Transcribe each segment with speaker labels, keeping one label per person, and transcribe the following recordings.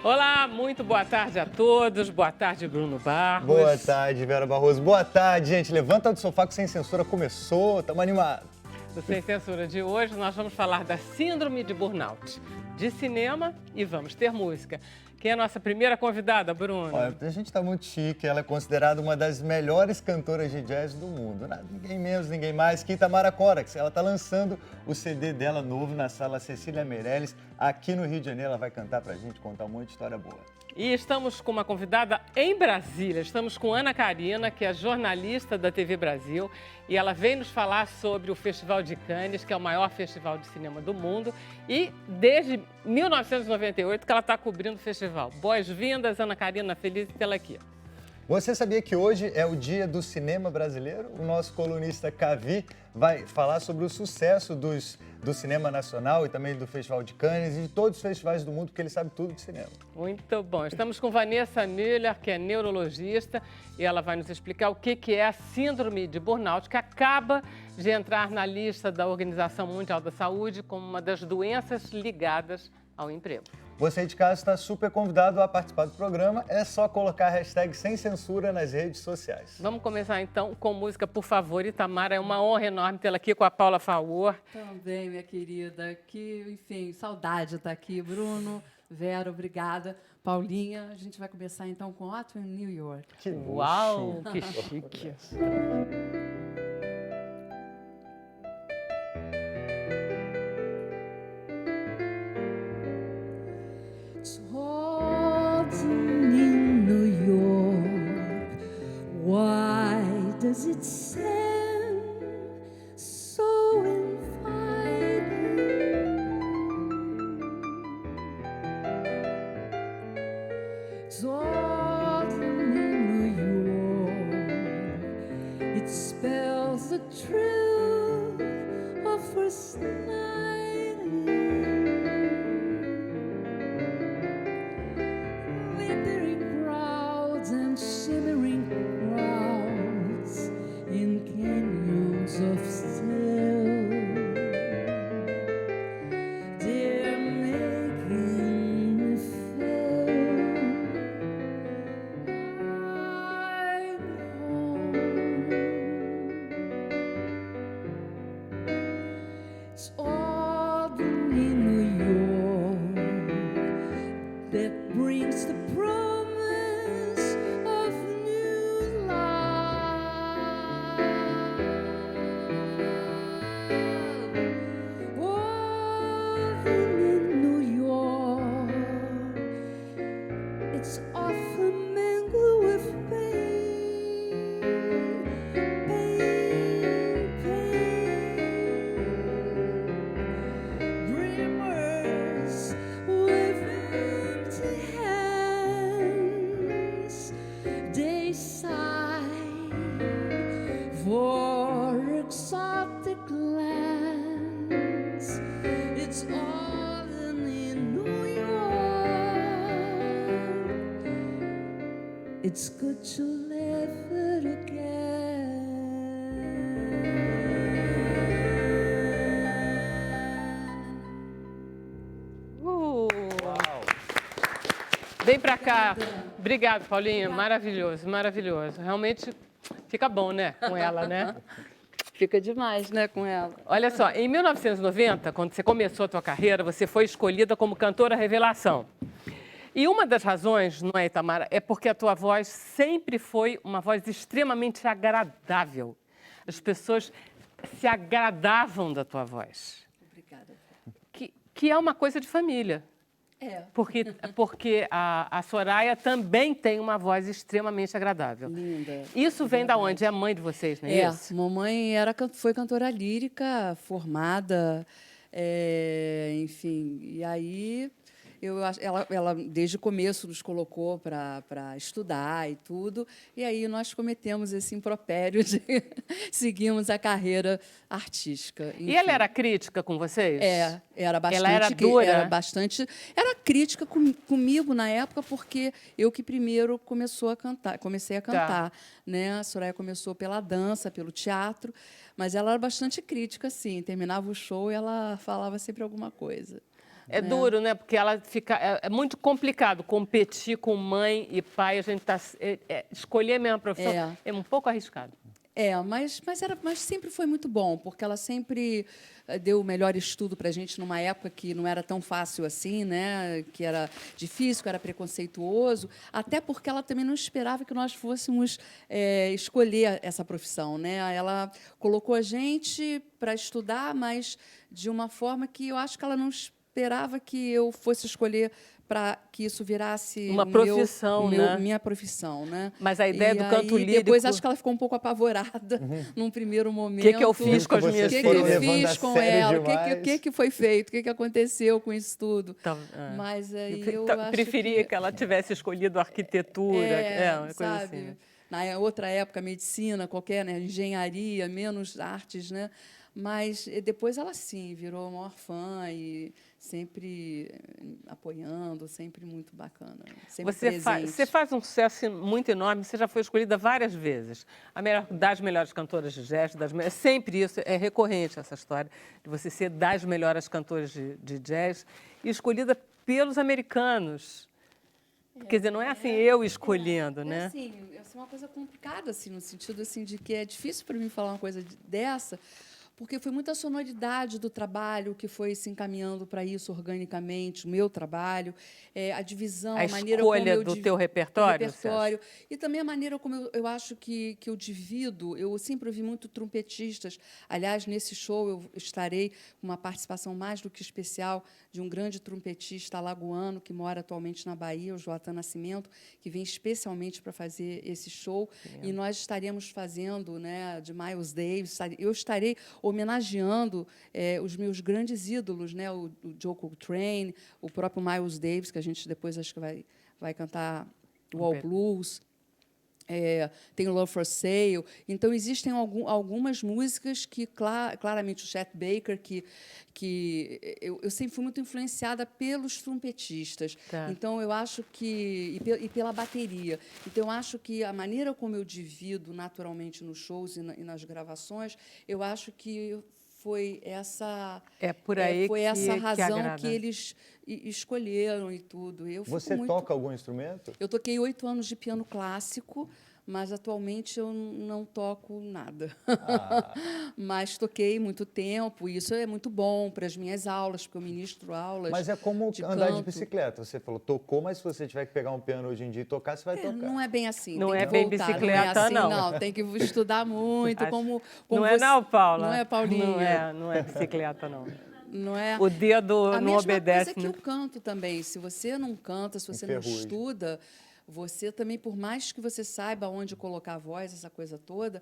Speaker 1: Olá, muito boa tarde a todos. Boa tarde, Bruno Barros.
Speaker 2: Boa tarde, Vera Barroso. Boa tarde, gente. Levanta do sofá que Sem Censura começou. Estamos animados.
Speaker 1: No Sem Censura de hoje, nós vamos falar da síndrome de burnout, de cinema e vamos ter música. Quem é a nossa primeira convidada, Bruno?
Speaker 2: Olha, a gente está muito chique. Ela é considerada uma das melhores cantoras de jazz do mundo. Ninguém menos, ninguém mais que Itamara Corax. Ela está lançando o CD dela novo na Sala Cecília Meirelles, aqui no Rio de Janeiro. Ela vai cantar pra gente, contar um monte de história boa.
Speaker 1: E estamos com uma convidada em Brasília. Estamos com Ana Karina, que é jornalista da TV Brasil. E ela vem nos falar sobre o Festival de Cannes, que é o maior festival de cinema do mundo. E desde 1998 que ela está cobrindo o festival. Boas-vindas, Ana Karina. Feliz de tê-la aqui.
Speaker 2: Você sabia que hoje é o dia do cinema brasileiro? O nosso colunista Cavi vai falar sobre o sucesso do cinema nacional e também do Festival de Cannes e de todos os festivais do mundo, porque ele sabe tudo de cinema.
Speaker 1: Muito bom. Estamos com Vanessa Müller, que é neurologista, e ela vai nos explicar o que é a síndrome de burnout, que acaba de entrar na lista da Organização Mundial da Saúde como uma das doenças ligadas ao emprego.
Speaker 2: Você aí de casa está super convidado a participar do programa. É só colocar a hashtag Sem Censura nas redes sociais.
Speaker 1: Vamos começar então com música, por favor. Itamara, é uma honra enorme tê-la aqui com a Paula Faur.
Speaker 3: Também, minha querida. Enfim, saudade de estar aqui. Bruno, Vera, obrigada. Paulinha, a gente vai começar então com Otto em New York.
Speaker 2: Que luxo.
Speaker 1: Uau, que chique.
Speaker 3: It's autumn in New York. Why does it sound so inviting? It's autumn in New York. It spells the truth of first night. Shimmering crowds in canyons of steel, they're making me feel I'm home. It's autumn in New York that brings the promise of new love. Autumn in New York, it's often mingled with pain, pain, pain. Dreamers with empty hands, they sigh for exotic lands. It's autumn in New York. It's good to live it again.
Speaker 2: Uau.
Speaker 1: Vem pra cá. Obrigada, Paulinha. Maravilhoso, maravilhoso. Realmente fica bom, né, com ela, né?
Speaker 3: Fica demais, né, com ela.
Speaker 1: Olha só, em 1990, quando você começou a tua carreira, você foi escolhida como cantora revelação. E uma das razões, não é, Itamara, é porque a tua voz sempre foi uma voz extremamente agradável. As pessoas se agradavam da tua voz.
Speaker 3: Obrigada.
Speaker 1: Que é uma coisa de família.
Speaker 3: É.
Speaker 1: Porque a Soraya também tem uma voz extremamente agradável.
Speaker 3: Linda.
Speaker 1: Isso vem da onde? É a mãe de vocês, não é isso?
Speaker 3: Mamãe foi cantora lírica, formada, enfim, e aí ela desde o começo nos colocou para estudar e tudo, e aí nós cometemos esse impropério de seguirmos a carreira artística. Enfim.
Speaker 1: E ela era crítica com vocês?
Speaker 3: Era bastante.
Speaker 1: Ela era dura?
Speaker 3: Era crítica comigo na época, porque eu que primeiro comecei a cantar. Né? A Soraya começou pela dança, pelo teatro, mas ela era bastante crítica, sim. Terminava o show e ela falava sempre alguma coisa.
Speaker 1: É duro, né? Porque ela fica. É muito complicado competir com mãe e pai. A gente tá. Escolher a mesma profissão é um pouco arriscado.
Speaker 3: Mas sempre foi muito bom, porque ela sempre deu o melhor estudo para a gente numa época que não era tão fácil assim, né? Que era difícil, que era preconceituoso, até porque ela também não esperava que nós fôssemos escolher essa profissão, né? Ela colocou a gente para estudar, mas de uma forma que eu acho que ela não esperava que eu fosse escolher para que isso virasse
Speaker 1: uma profissão, né?
Speaker 3: minha profissão, né?
Speaker 1: Mas a ideia do canto lírico...
Speaker 3: Depois acho que ela ficou um pouco apavorada num primeiro momento.
Speaker 1: O que eu fiz com as minhas
Speaker 3: filhas? O que eu fiz com ela? O que foi feito? O que aconteceu com isso tudo? Mas aí eu acho
Speaker 1: preferia que ela tivesse escolhido arquitetura, uma coisa
Speaker 3: sabe?
Speaker 1: assim. Né?
Speaker 3: Na outra época, medicina, qualquer, né? Engenharia, menos artes, né? Mas depois ela, sim, virou a maior fã e sempre apoiando, sempre muito bacana, sempre presente.
Speaker 1: Você faz um sucesso muito enorme, você já foi escolhida várias vezes. Das melhores cantoras de jazz, sempre isso, é recorrente essa história de você ser das melhores cantoras de jazz e escolhida pelos americanos. Quer dizer, não é assim eu escolhendo, né?
Speaker 3: Assim, é uma coisa complicada, assim, no sentido assim, de que é difícil para mim falar uma coisa dessa, porque foi muita sonoridade do trabalho que foi se encaminhando para isso organicamente, o meu trabalho, a divisão, a maneira como
Speaker 1: escolha do teu repertório.
Speaker 3: E também a maneira como eu acho que eu divido. Eu sempre ouvi muito trompetistas. Aliás, nesse show eu estarei com uma participação mais do que especial de um grande trompetista alagoano que mora atualmente na Bahia, o Joatan Nascimento, que vem especialmente para fazer esse show. E nós estaremos fazendo, né, de Miles Davis. Eu estarei homenageando os meus grandes ídolos, né, o Joe Coltrane, o próprio Miles Davis, que a gente depois acho que vai cantar o All Blues. Tem o Love for Sale. Então, existem algumas músicas que, claramente, o Chet Baker, que eu sempre fui muito influenciada pelos trompetistas.
Speaker 1: Tá.
Speaker 3: Então, eu acho que... E pela bateria. Então, eu acho que a maneira como eu divido naturalmente nos shows e nas gravações, eu acho que foi essa... foi essa razão que eles escolheram e tudo.
Speaker 2: Você toca algum instrumento?
Speaker 3: Eu toquei 8 anos de piano clássico, mas atualmente eu não toco nada. Mas toquei muito tempo, e isso é muito bom para as minhas aulas, porque eu ministro aulas.
Speaker 2: Mas é como andar de bicicleta. Você falou, tocou, mas se você tiver que pegar um piano hoje em dia e tocar, você vai tocar.
Speaker 3: Não é bem assim.
Speaker 1: Não é bem bicicleta,
Speaker 3: não. Não, tem que estudar muito. Como
Speaker 1: não é não, Paula?
Speaker 3: Não é, Paulinha?
Speaker 1: Não é bicicleta, não.
Speaker 3: Não é?
Speaker 1: O dedo não obedece.
Speaker 3: A mesma coisa que o canto também. Se você não canta, se você não estuda, você também, por mais que você saiba onde colocar a voz, essa coisa toda,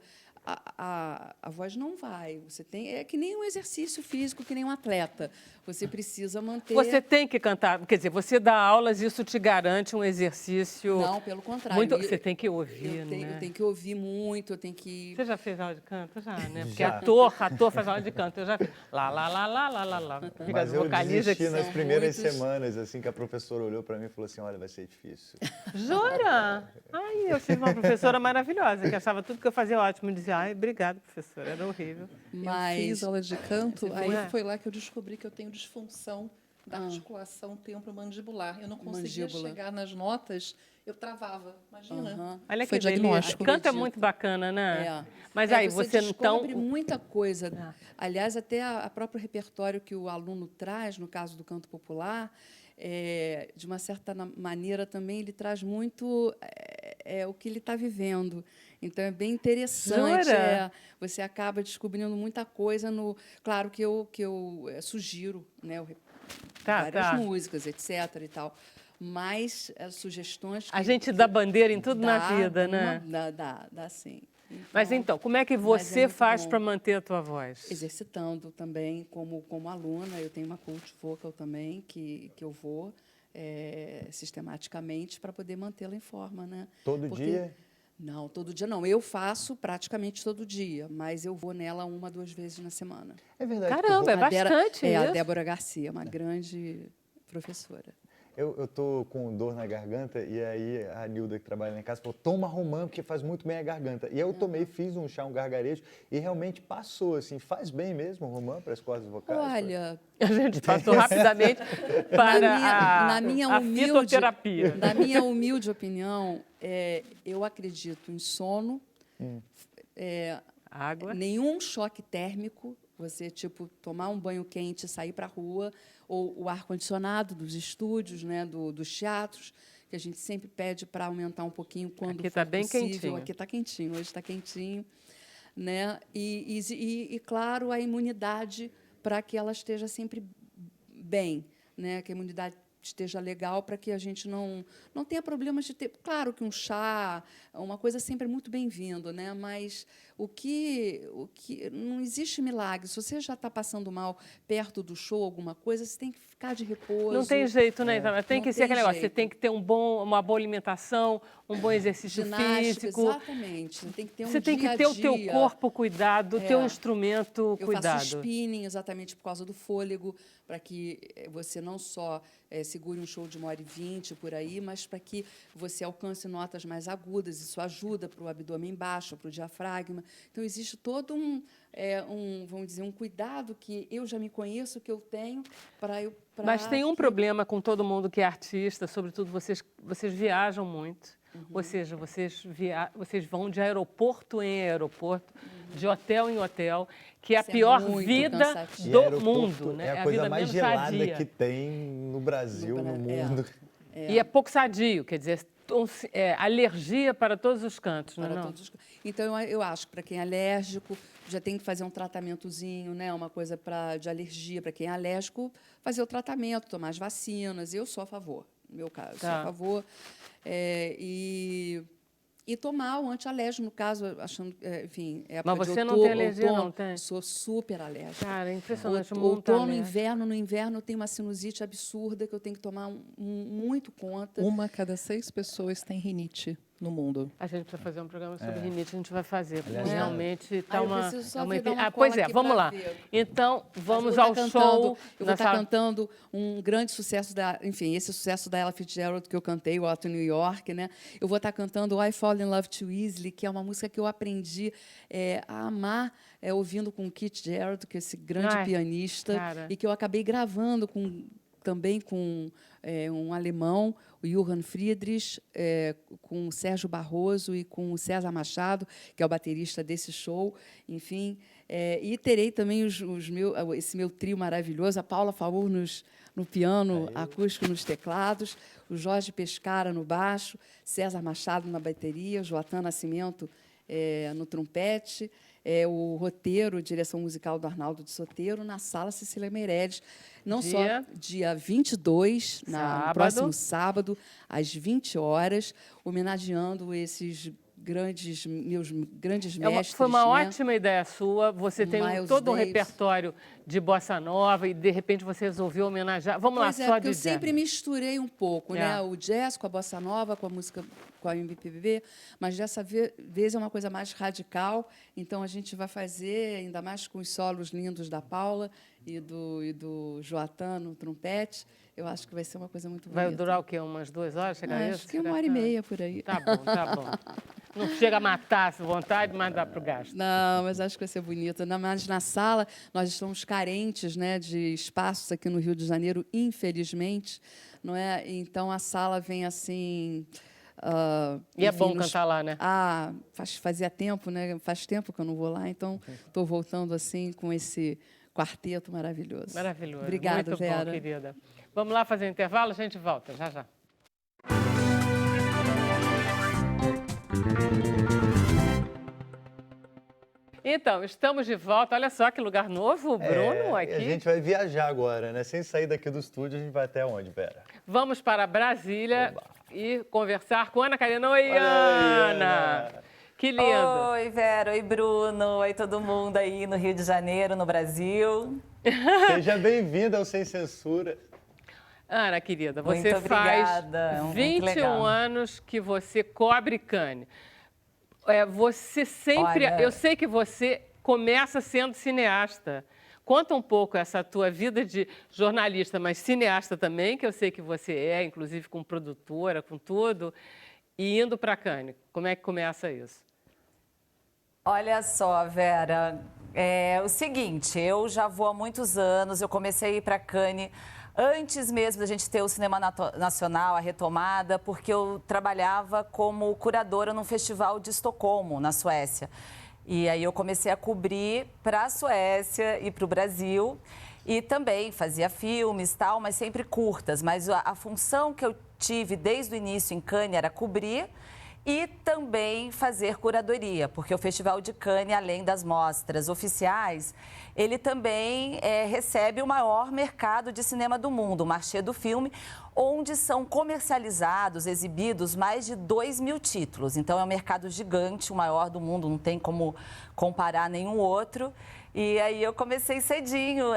Speaker 3: a voz não vai. É que nem um exercício físico, que nem um atleta. Você precisa manter...
Speaker 1: Você tem que cantar. Quer dizer, você dá aulas, isso te garante um exercício...
Speaker 3: Não, pelo contrário.
Speaker 1: Você tem que ouvir, né?
Speaker 3: Eu tenho que ouvir muito, eu tenho que...
Speaker 1: Você já fez aula de canto? Já, né? Porque ator faz aula de canto. Eu já fiz. Lá.
Speaker 2: Mas eu desisti nas primeiras semanas, assim, que a professora olhou para mim e falou assim, olha, vai ser difícil.
Speaker 1: Jura? Ai, eu tive uma professora maravilhosa, que achava tudo que eu fazia ótimo. Dizia, ai, obrigada, professora, era horrível.
Speaker 4: Eu fiz aula de canto, aí foi lá que eu descobri que eu tenho disfunção da articulação temporomandibular. Eu não conseguia chegar nas notas, eu travava, imagina.
Speaker 1: Olha
Speaker 4: foi
Speaker 1: que diagnóstico. Canto é muito bacana, né? Mas aí você
Speaker 3: descobre muita coisa. Aliás, até a próprio repertório que o aluno traz, no caso do canto popular, de uma certa maneira também ele traz muito o que ele está vivendo. Então, é bem interessante. Você acaba descobrindo muita coisa. Claro que eu sugiro, né, várias músicas, etc. e tal. Mas as sugestões...
Speaker 1: A gente dá bandeira em tudo na vida, né?
Speaker 3: Dá sim.
Speaker 1: Mas então, como é que você faz para manter a tua voz?
Speaker 3: Exercitando também, como aluna. Eu tenho uma coach vocal também, que eu vou sistematicamente para poder mantê-la em forma, né?
Speaker 2: Todo dia?
Speaker 3: Não, todo dia não. Eu faço praticamente todo dia, mas eu vou nela 1 a 2 vezes na semana.
Speaker 2: É verdade.
Speaker 1: Caramba, é bastante isso.
Speaker 3: A Débora Garcia, uma grande professora.
Speaker 2: eu tô com dor na garganta e aí a Nilda, que trabalha lá em casa, falou, toma romã, porque faz muito bem a garganta. E eu tomei, fiz um chá, um gargarejo e realmente passou, assim, faz bem mesmo o romã para as cordas vocais?
Speaker 3: Olha...
Speaker 1: A gente passou rapidamente para a fitoterapia.
Speaker 3: Na minha humilde opinião, eu acredito em sono,
Speaker 1: água,
Speaker 3: nenhum choque térmico, você, tipo, tomar um banho quente e sair para a rua, ou o ar-condicionado dos estúdios, né, dos teatros, que a gente sempre pede para aumentar um pouquinho quando
Speaker 1: aqui
Speaker 3: for
Speaker 1: tá bem
Speaker 3: possível.
Speaker 1: quentinho.
Speaker 3: Aqui está quentinho, hoje está quentinho. Né? E, claro, a imunidade para que ela esteja sempre bem, né? Que a imunidade esteja legal para que a gente não tenha problemas de ter... Claro que um chá, uma coisa sempre é muito bem-vindo, né? Mas o que não existe milagre. Se você já está passando mal perto do show, alguma coisa, você tem que ficar de repouso.
Speaker 1: Não tem jeito, né, Itamar? Tem que ser aquele negócio. Você tem que ter uma boa alimentação, um bom exercício físico.
Speaker 3: Exatamente. Você tem que ter
Speaker 1: Você tem que ter o teu corpo cuidado, o teu instrumento cuidado.
Speaker 3: Eu faço spinning exatamente por causa do fôlego, para que você não só segure um show de 1h20 por aí, mas para que você alcance notas mais agudas. Isso ajuda para o abdômen baixo, para o diafragma. Então, existe todo vamos dizer, um cuidado que eu já me conheço, que eu tenho para eu...
Speaker 1: Mas tem um problema com todo mundo que é artista, sobretudo vocês viajam muito. Ou seja, vocês vão de aeroporto em aeroporto, de hotel em hotel, que é a pior vida do mundo. Né?
Speaker 2: É a coisa mais gelada que tem no Brasil, no mundo.
Speaker 1: E é pouco sadio, quer dizer, alergia para todos os cantos, não é?
Speaker 3: Então, eu acho que para quem é alérgico, já tem que fazer um tratamentozinho, né? Uma coisa de alergia. Para quem é alérgico, fazer o tratamento, tomar as vacinas. Eu sou a favor, no meu caso, sou a favor. E tomar o antialérgico, no caso, achando, enfim, época
Speaker 1: Mas você
Speaker 3: de
Speaker 1: não tem alergia,
Speaker 3: outono,
Speaker 1: não tem?
Speaker 3: Sou super alérgica.
Speaker 1: Cara, é impressionante.
Speaker 3: Outono, inverno, no inverno eu tenho uma sinusite absurda que eu tenho que tomar muito conta.
Speaker 4: 1 a cada 6 pessoas tem rinite no mundo.
Speaker 1: A gente precisa fazer um programa sobre rinite, a gente vai fazer, porque
Speaker 2: Aliás,
Speaker 1: realmente está uma...
Speaker 3: Pois é,
Speaker 1: vamos lá. Então, vamos ao show.
Speaker 3: Eu vou estar cantando um grande sucesso enfim, esse sucesso da Ella Fitzgerald que eu cantei, o Autumn New York, né? Eu vou estar cantando I Fall in Love Too Easily, que é uma música que eu aprendi a amar ouvindo com o Keith Jarrett, que é esse grande pianista, e que eu acabei gravando também com um alemão, o Johann Friedrich, com o Sérgio Barroso e com o César Machado, que é o baterista desse show. Enfim, e terei também esse meu trio maravilhoso, a Paula Faur no piano acústico, nos teclados, o Jorge Pescara no baixo, César Machado na bateria, Joatan Nascimento no trompete, o roteiro, direção musical do Arnaldo de Soteiro, na Sala Cecília Meirelles. Não só dia 22, no próximo sábado, às 20 horas, homenageando esses meus grandes mestres.
Speaker 1: Foi uma ótima ideia sua. Você tem todo um repertório de bossa nova e, de repente, você resolveu homenagear. Vamos lá, só de
Speaker 3: eu sempre misturei um pouco, né? O jazz com a bossa nova, com a música, com a MPB, mas dessa vez é uma coisa mais radical. Então, a gente vai fazer, ainda mais com os solos lindos da Paula e do Joatan no trompete. Eu acho que vai ser uma coisa muito bonita.
Speaker 1: Vai durar o quê? Umas 2 horas?
Speaker 3: Acho que 1h30 por aí.
Speaker 1: Tá bom, tá bom. Não chega a matar a vontade, mas dá para o gasto.
Speaker 3: Não, mas acho que vai ser bonito. Ainda mais na sala, nós estamos carentes, né, de espaços aqui no Rio de Janeiro, infelizmente. Não é? Então, a sala vem assim...
Speaker 1: e é bom cantar lá, né?
Speaker 3: Fazia tempo, né? Faz tempo que eu não vou lá, então estou voltando assim com esse quarteto maravilhoso.
Speaker 1: Maravilhoso.
Speaker 3: Obrigada,
Speaker 1: muito
Speaker 3: Vera.
Speaker 1: Bom, querida. Vamos lá fazer um intervalo, a gente volta já já. Então, estamos de volta. Olha só que lugar novo, Bruno, aqui.
Speaker 2: A gente vai viajar agora, né? Sem sair daqui do estúdio, a gente vai até onde, Vera?
Speaker 1: Vamos para Brasília e conversar com Ana Karina. Oi, Ana! Que lindo!
Speaker 5: Oi, Vera. Oi, Bruno. Oi, todo mundo aí no Rio de Janeiro, no Brasil.
Speaker 2: Seja bem-vinda ao Sem Censura.
Speaker 1: Ana, querida, você faz 21 anos que você cobre Cannes. Você sempre... Olha... Eu sei que você começa sendo cineasta. Conta um pouco essa tua vida de jornalista, mas cineasta também, que eu sei que você é, inclusive com produtora, com tudo, e indo para Cannes. Como é que começa isso?
Speaker 5: Olha só, Vera, é o seguinte, eu já vou há muitos anos, eu comecei a ir para Cannes antes mesmo da gente ter o Cinema Nacional, a retomada, porque eu trabalhava como curadora num festival de Estocolmo, na Suécia. E aí eu comecei a cobrir para a Suécia e para o Brasil. E também fazia filmes e tal, mas sempre curtas. Mas a função que eu tive desde o início em Cannes era cobrir e também fazer curadoria, porque o Festival de Cannes, além das mostras oficiais, ele também recebe o maior mercado de cinema do mundo, o Marché do Filme, onde são comercializados, exibidos mais de 2.000 títulos. Então, é um mercado gigante, o maior do mundo, não tem como comparar nenhum outro. E aí eu comecei cedinho,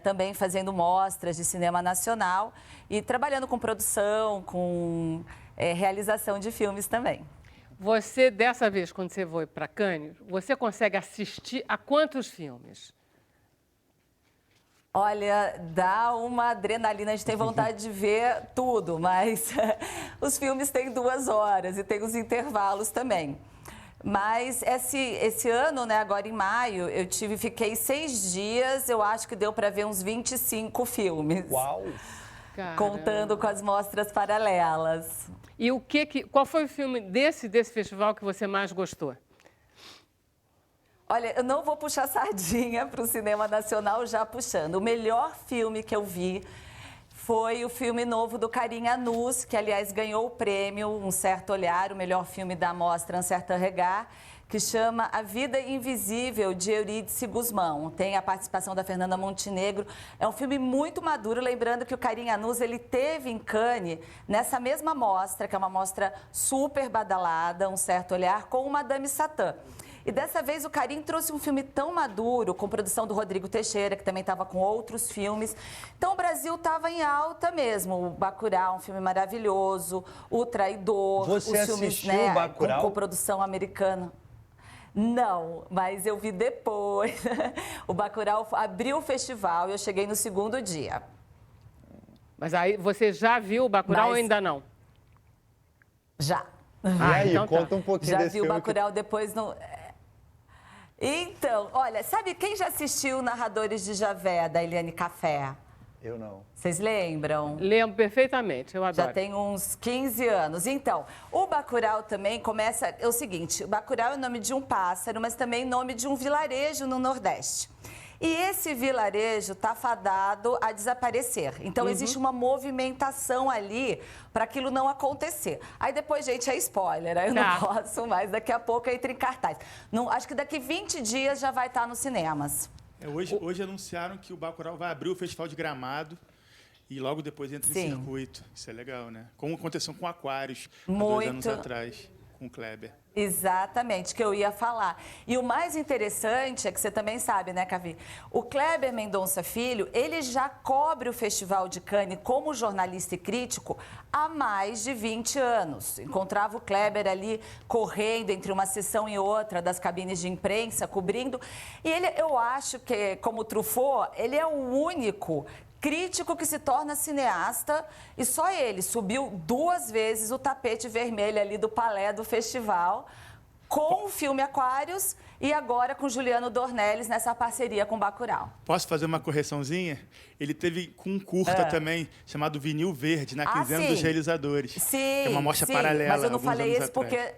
Speaker 5: também fazendo mostras de cinema nacional e trabalhando com produção, com realização de filmes também.
Speaker 1: Você, dessa vez, quando você foi para Cannes, você consegue assistir a quantos filmes?
Speaker 5: Olha, dá uma adrenalina, a gente tem vontade de ver tudo, mas os filmes têm 2 horas e tem os intervalos também. Mas esse ano, né, agora em maio, fiquei 6 dias, eu acho que deu para ver uns 25 filmes.
Speaker 2: Uau!
Speaker 1: Caramba.
Speaker 5: Contando com as mostras paralelas.
Speaker 1: E qual foi o filme desse festival que você mais gostou?
Speaker 5: Olha, eu não vou puxar sardinha para o cinema nacional já puxando. O melhor filme que eu vi foi o filme novo do Karim Anus, que, aliás, ganhou o prêmio Um Certo Olhar, o melhor filme da mostra Un Certain Regard, que chama A Vida Invisível, de Eurídice Guzmão. Tem a participação da Fernanda Montenegro. É um filme muito maduro, lembrando que o Karim Anus, ele teve em Cannes, nessa mesma mostra, que é uma mostra super badalada, Um Certo Olhar, com o Madame Satã. E dessa vez o Karim trouxe um filme tão maduro, com produção do Rodrigo Teixeira, que também estava com outros filmes. Então o Brasil estava em alta mesmo. O Bacurau, um filme maravilhoso, O Traidor,
Speaker 2: Você
Speaker 5: os filmes,
Speaker 2: assistiu o Bacurau?
Speaker 5: com coprodução americana. Não, mas eu vi depois. O Bacurau abriu o festival e eu cheguei no 2º dia.
Speaker 1: Mas aí você já viu o Bacurau ou ainda não?
Speaker 5: Já.
Speaker 2: E aí,
Speaker 1: então tá.
Speaker 2: conta um pouquinho
Speaker 5: Já
Speaker 2: desse
Speaker 5: vi o
Speaker 2: filme.
Speaker 5: Bacurau depois no... Então, olha, sabe quem já assistiu Narradores de Javé, da Eliane Café?
Speaker 2: Eu não.
Speaker 5: Vocês lembram?
Speaker 1: Lembro perfeitamente, eu adoro.
Speaker 5: Já tem uns 15 anos. Então, o Bacurau também começa... É o seguinte, o Bacurau é o nome de um pássaro, mas também nome de um vilarejo no Nordeste. E esse vilarejo está fadado a desaparecer. Então, existe uma movimentação ali para aquilo não acontecer. Aí depois, gente, é spoiler, aí eu não posso mais. Daqui a pouco entra em cartaz. Não, acho que daqui 20 dias já vai estar nos cinemas.
Speaker 6: Hoje anunciaram que o Bacurau vai abrir o Festival de Gramado e logo depois entra em circuito. Isso é legal, né? Como aconteceu com Aquários há 2 anos atrás, com o Kleber.
Speaker 5: Exatamente, que eu ia falar. E o mais interessante é que você também sabe, né, Cavi? O Kleber Mendonça Filho, ele já cobre o Festival de Cannes como jornalista e crítico há mais de 20 anos. Encontrava o Kleber ali correndo entre uma sessão e outra das cabines de imprensa, cobrindo. E ele, eu acho que, como Truffaut, ele é o único crítico que se torna cineasta e só ele subiu 2 vezes o tapete vermelho ali do palé do festival com o filme Aquários e agora com Juliano Dornelles nessa parceria com Bacurau.
Speaker 6: Posso fazer uma correçãozinha? Ele teve com um curta também, chamado Vinil Verde, na Quinzena dos Realizadores.
Speaker 5: Sim,
Speaker 6: que é uma mostra paralela.
Speaker 5: Mas eu não falei esse porque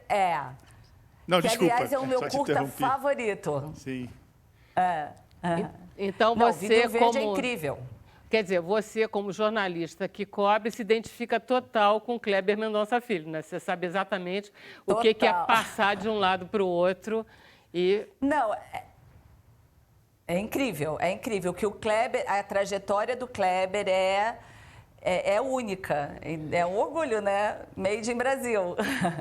Speaker 6: Não,
Speaker 5: que,
Speaker 6: desculpa.
Speaker 5: aliás, é o meu curta favorito.
Speaker 6: Sim.
Speaker 1: Então
Speaker 5: Não,
Speaker 1: você,
Speaker 5: Vinil Verde
Speaker 1: como...
Speaker 5: é incrível.
Speaker 1: Quer dizer, você, como jornalista que cobre, se identifica total com Kleber Mendonça Filho, né? Você sabe exatamente o que é passar de um lado para o outro e...
Speaker 5: Não, é incrível, é incrível que o Kleber, a trajetória do Kleber é única, é um orgulho, né? Made in Brasil.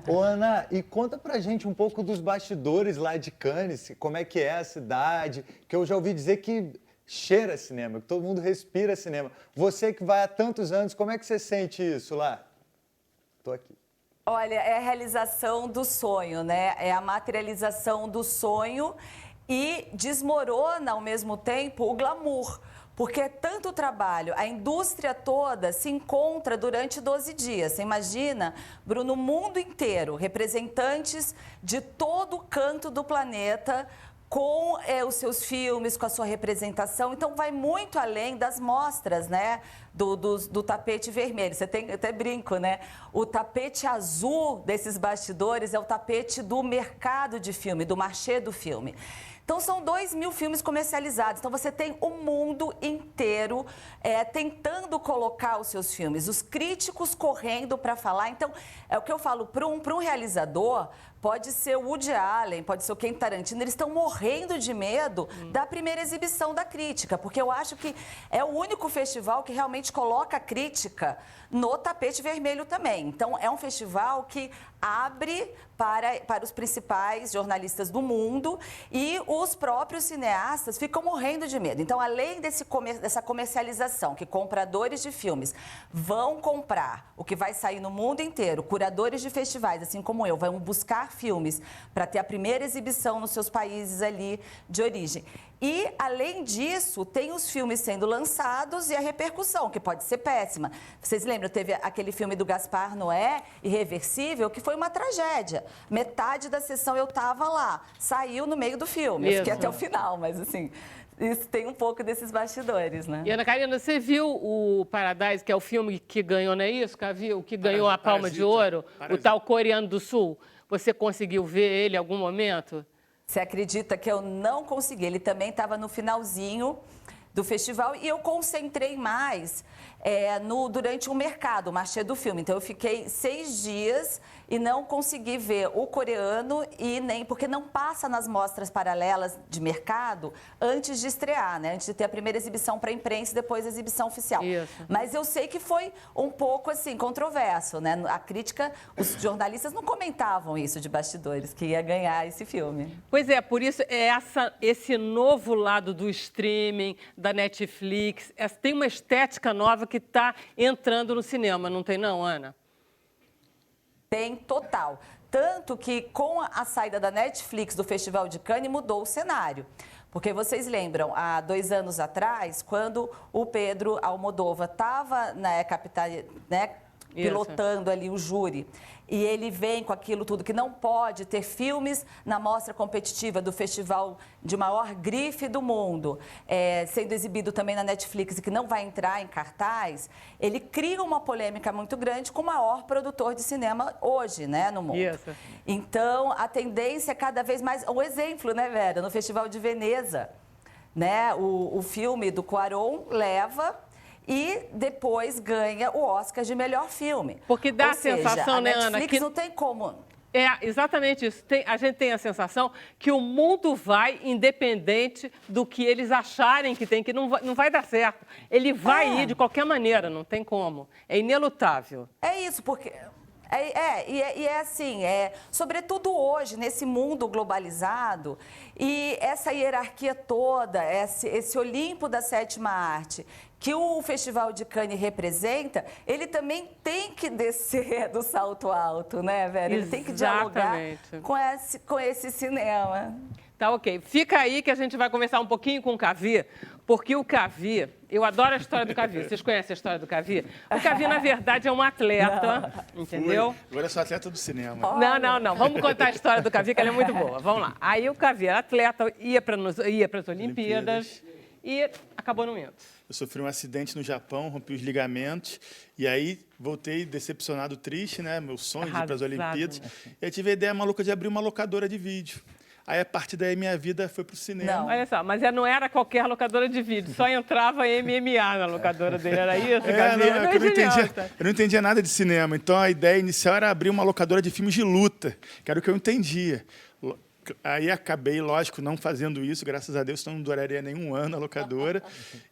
Speaker 2: Ô, Ana, e conta pra gente um pouco dos bastidores lá de Cannes, como é que é a cidade, que eu já ouvi dizer que cheira cinema, que todo mundo respira cinema. Você que vai há tantos anos, como é que você sente isso lá? Tô aqui.
Speaker 5: Olha, é a realização do sonho, né? É a materialização do sonho e desmorona, ao mesmo tempo, o glamour. Porque é tanto trabalho, a indústria toda se encontra durante 12 dias. Você imagina, Bruno, o mundo inteiro, representantes de todo canto do planeta, com os seus filmes, com a sua representação. Então, vai muito além das mostras, né, do tapete vermelho. Você tem, até brinco, né? O tapete azul desses bastidores é o tapete do mercado de filme, do marché do filme. Então, são 2.000 filmes comercializados. Então, você tem o mundo inteiro tentando colocar os seus filmes. Os críticos correndo para falar. Então, é o que eu falo, para um realizador, pode ser o Woody Allen, pode ser o Quentin Tarantino, eles estão morrendo de medo da primeira exibição da crítica, porque eu acho que é o único festival que realmente coloca a crítica no tapete vermelho também. Então, é um festival que abre para os principais jornalistas do mundo e os próprios cineastas ficam morrendo de medo. Então, além dessa comercialização, que compradores de filmes vão comprar o que vai sair no mundo inteiro, curadores de festivais, assim como eu, vão buscar filmes para ter a primeira exibição nos seus países ali de origem. E, além disso, tem os filmes sendo lançados e a repercussão, que pode ser péssima. Vocês lembram, teve aquele filme do Gaspar Noé, Irreversível, que foi uma tragédia. Metade da sessão eu estava lá, saiu no meio do filme. Eu fiquei até o final, mas assim, isso tem um pouco desses bastidores, né?
Speaker 1: E, Ana Karina, você viu o Paradise, que é o filme que ganhou, não é isso? Que ganhou a Palma de Ouro, o tal Coreano do Sul. Você conseguiu ver ele em algum momento?
Speaker 5: Você acredita que eu não consegui? Ele também estava no finalzinho do festival e eu concentrei mais durante o mercado, o marché do filme. Então, eu fiquei 6 dias e não consegui ver o coreano e nem porque não passa nas mostras paralelas de mercado antes de estrear, né? Antes de ter a primeira exibição para a imprensa e depois a exibição oficial.
Speaker 1: Isso.
Speaker 5: Mas eu sei que foi um pouco assim controverso, né? A crítica, os jornalistas não comentavam isso de bastidores, que ia ganhar esse filme.
Speaker 1: Pois é, por isso esse novo lado do streaming, da Netflix, tem uma estética nova que está entrando no cinema, não tem não, Ana?
Speaker 5: Tem, total. Tanto que com a saída da Netflix do Festival de Cannes mudou o cenário. Porque vocês lembram, há 2 anos atrás, quando o Pedro Almodóvar estava pilotando ali o júri, e ele vem com aquilo tudo, que não pode ter filmes na mostra competitiva do festival de maior grife do mundo, sendo exibido também na Netflix e que não vai entrar em cartaz, ele cria uma polêmica muito grande com o maior produtor de cinema hoje, né, no mundo.
Speaker 1: Isso.
Speaker 5: Então, a tendência é cada vez mais... Um exemplo, né, Vera? No Festival de Veneza, né, o filme do Cuarón leva... E depois ganha o Oscar de melhor filme.
Speaker 1: Porque dá a sensação, né, Ana?
Speaker 5: Que não tem como.
Speaker 1: É exatamente isso. A gente tem a sensação que o mundo vai independente do que eles acharem que tem, que não vai dar certo. Ele vai ir de qualquer maneira, não tem como. É inelutável.
Speaker 5: É isso, porque... sobretudo hoje, nesse mundo globalizado, e essa hierarquia toda, esse Olimpo da sétima arte, que o Festival de Cannes representa, ele também tem que descer do salto alto, né, Vera? Ele tem que dialogar com esse cinema.
Speaker 1: Tá, ok. Fica aí que a gente vai conversar um pouquinho com o Cavi, porque o Cavi, eu adoro a história do Cavi. Vocês conhecem a história do Cavi? O Cavi, na verdade, é um atleta, entendeu?
Speaker 6: Agora eu sou atleta do cinema.
Speaker 1: Não. Vamos contar a história do Cavi, que ela é muito boa. Vamos lá. Aí o Cavi era atleta, ia para as Olimpíadas e acabou no indo.
Speaker 6: Eu sofri um acidente no Japão, rompi os ligamentos, e aí voltei decepcionado, triste, né? Meu sonho de ir para as Olimpíadas. Né? E aí tive a ideia maluca de abrir uma locadora de vídeo. Aí, a partir daí, minha vida foi pro cinema.
Speaker 1: Não. Olha só, mas não era qualquer locadora de vídeo, só entrava MMA na locadora dele, era isso?
Speaker 6: Eu não entendia nada de cinema, então a ideia inicial era abrir uma locadora de filmes de luta, que era o que eu entendia. Aí acabei, lógico, não fazendo isso, graças a Deus, senão não duraria nenhum ano a locadora.